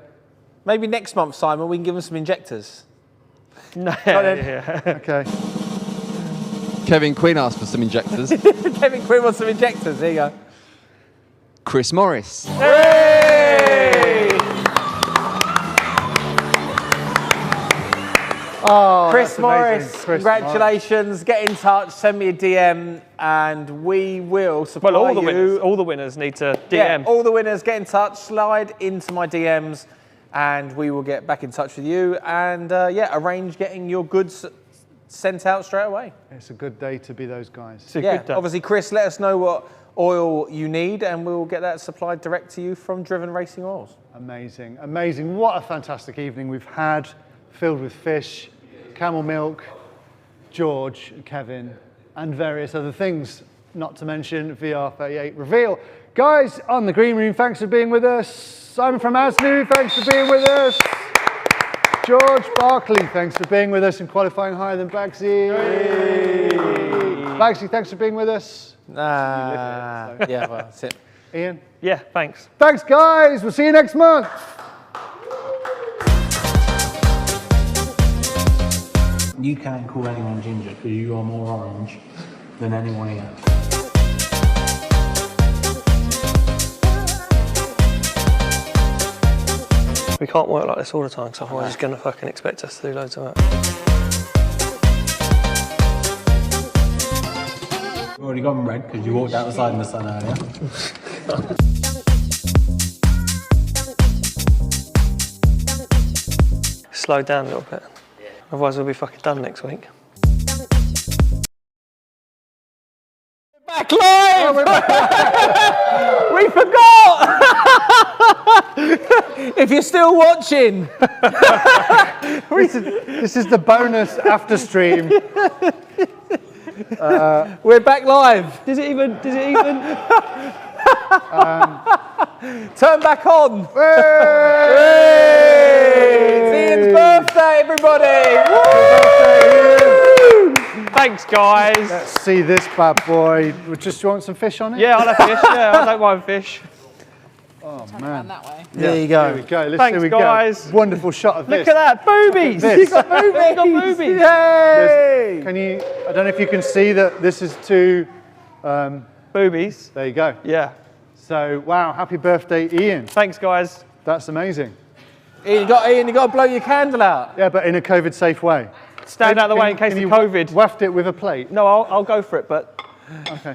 Maybe next month, Simon, we can give them some injectors. No. Yeah. Okay. Kevin Quinn asked for some injectors. Kevin Quinn wants some injectors. There you go. Chris Morris. Hey! Oh, Chris that's Morris, amazing. Chris congratulations. Get in touch, send me a DM, and we will supply Well, all the winners need to DM. Yeah, all the winners, get in touch, slide into my DMs, and we will get back in touch with you and arrange getting your goods sent out straight away. It's a good day to be those guys. It's a good day. Obviously, Chris, let us know what oil you need, and we'll get that supplied direct to you from Driven Racing Oils. Amazing, amazing. What a fantastic evening we've had, filled with fish, camel milk, George, Kevin, and various other things, not to mention VR38 reveal. Guys, on the green room, thanks for being with us. Simon from Asnu, thanks for being with us. George Barkley, thanks for being with us and qualifying higher than Baggsy. Baggsy, thanks for being with us. Yeah, well, that's it. Ian? Yeah, thanks. Thanks, guys. We'll see you next month. You can't call anyone ginger because you are more orange than anyone else. We can't work like this all the time, because otherwise he's going to fucking expect us to do loads of work. You've already gone red because you walked outside in the sun earlier. Slow down a little bit. Otherwise we'll be fucking done next week. Back live! We forgot! If you're still watching. This is the bonus after stream. We're back live. Does it even? Turn back on. It's Ian's birthday, everybody. Woo! Thanks, guys. Let's see this bad boy. Do you want some fish on it? Yeah, I'll have fish. Yeah, I don't mind fish. Oh, man. That way. There you go. Here we go. Thanks, guys. Go. Wonderful shot of Look this. at that, boobies. This. He's got boobies. He's got boobies. Yay! Can you? I don't know if you can see that this is two boobies. There you go. Yeah. So wow, happy birthday, Ian. Thanks, guys. That's amazing. Ian, you got to blow your candle out. Yeah, but in a COVID-safe way. Stand out of the way in case of COVID. Waft it with a plate. No, I'll go for it, but. Okay.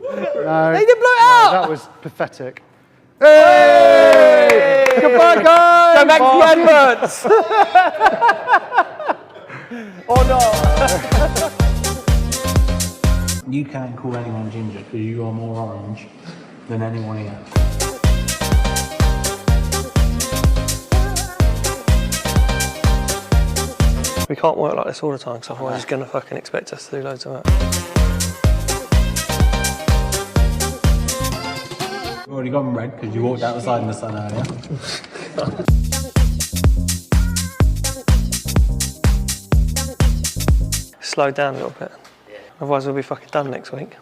No, They didn't blow it out. that was pathetic. Hey! Goodbye, guys. Go back to the adverts. Or not. You can't call anyone ginger because you are more orange than anyone else. We can't work like this all the time, because otherwise he's going to fucking expect us to do loads of work. You've already gone red because you walked outside in the sun earlier. Slow down a little bit. Otherwise we'll be fucking done next week.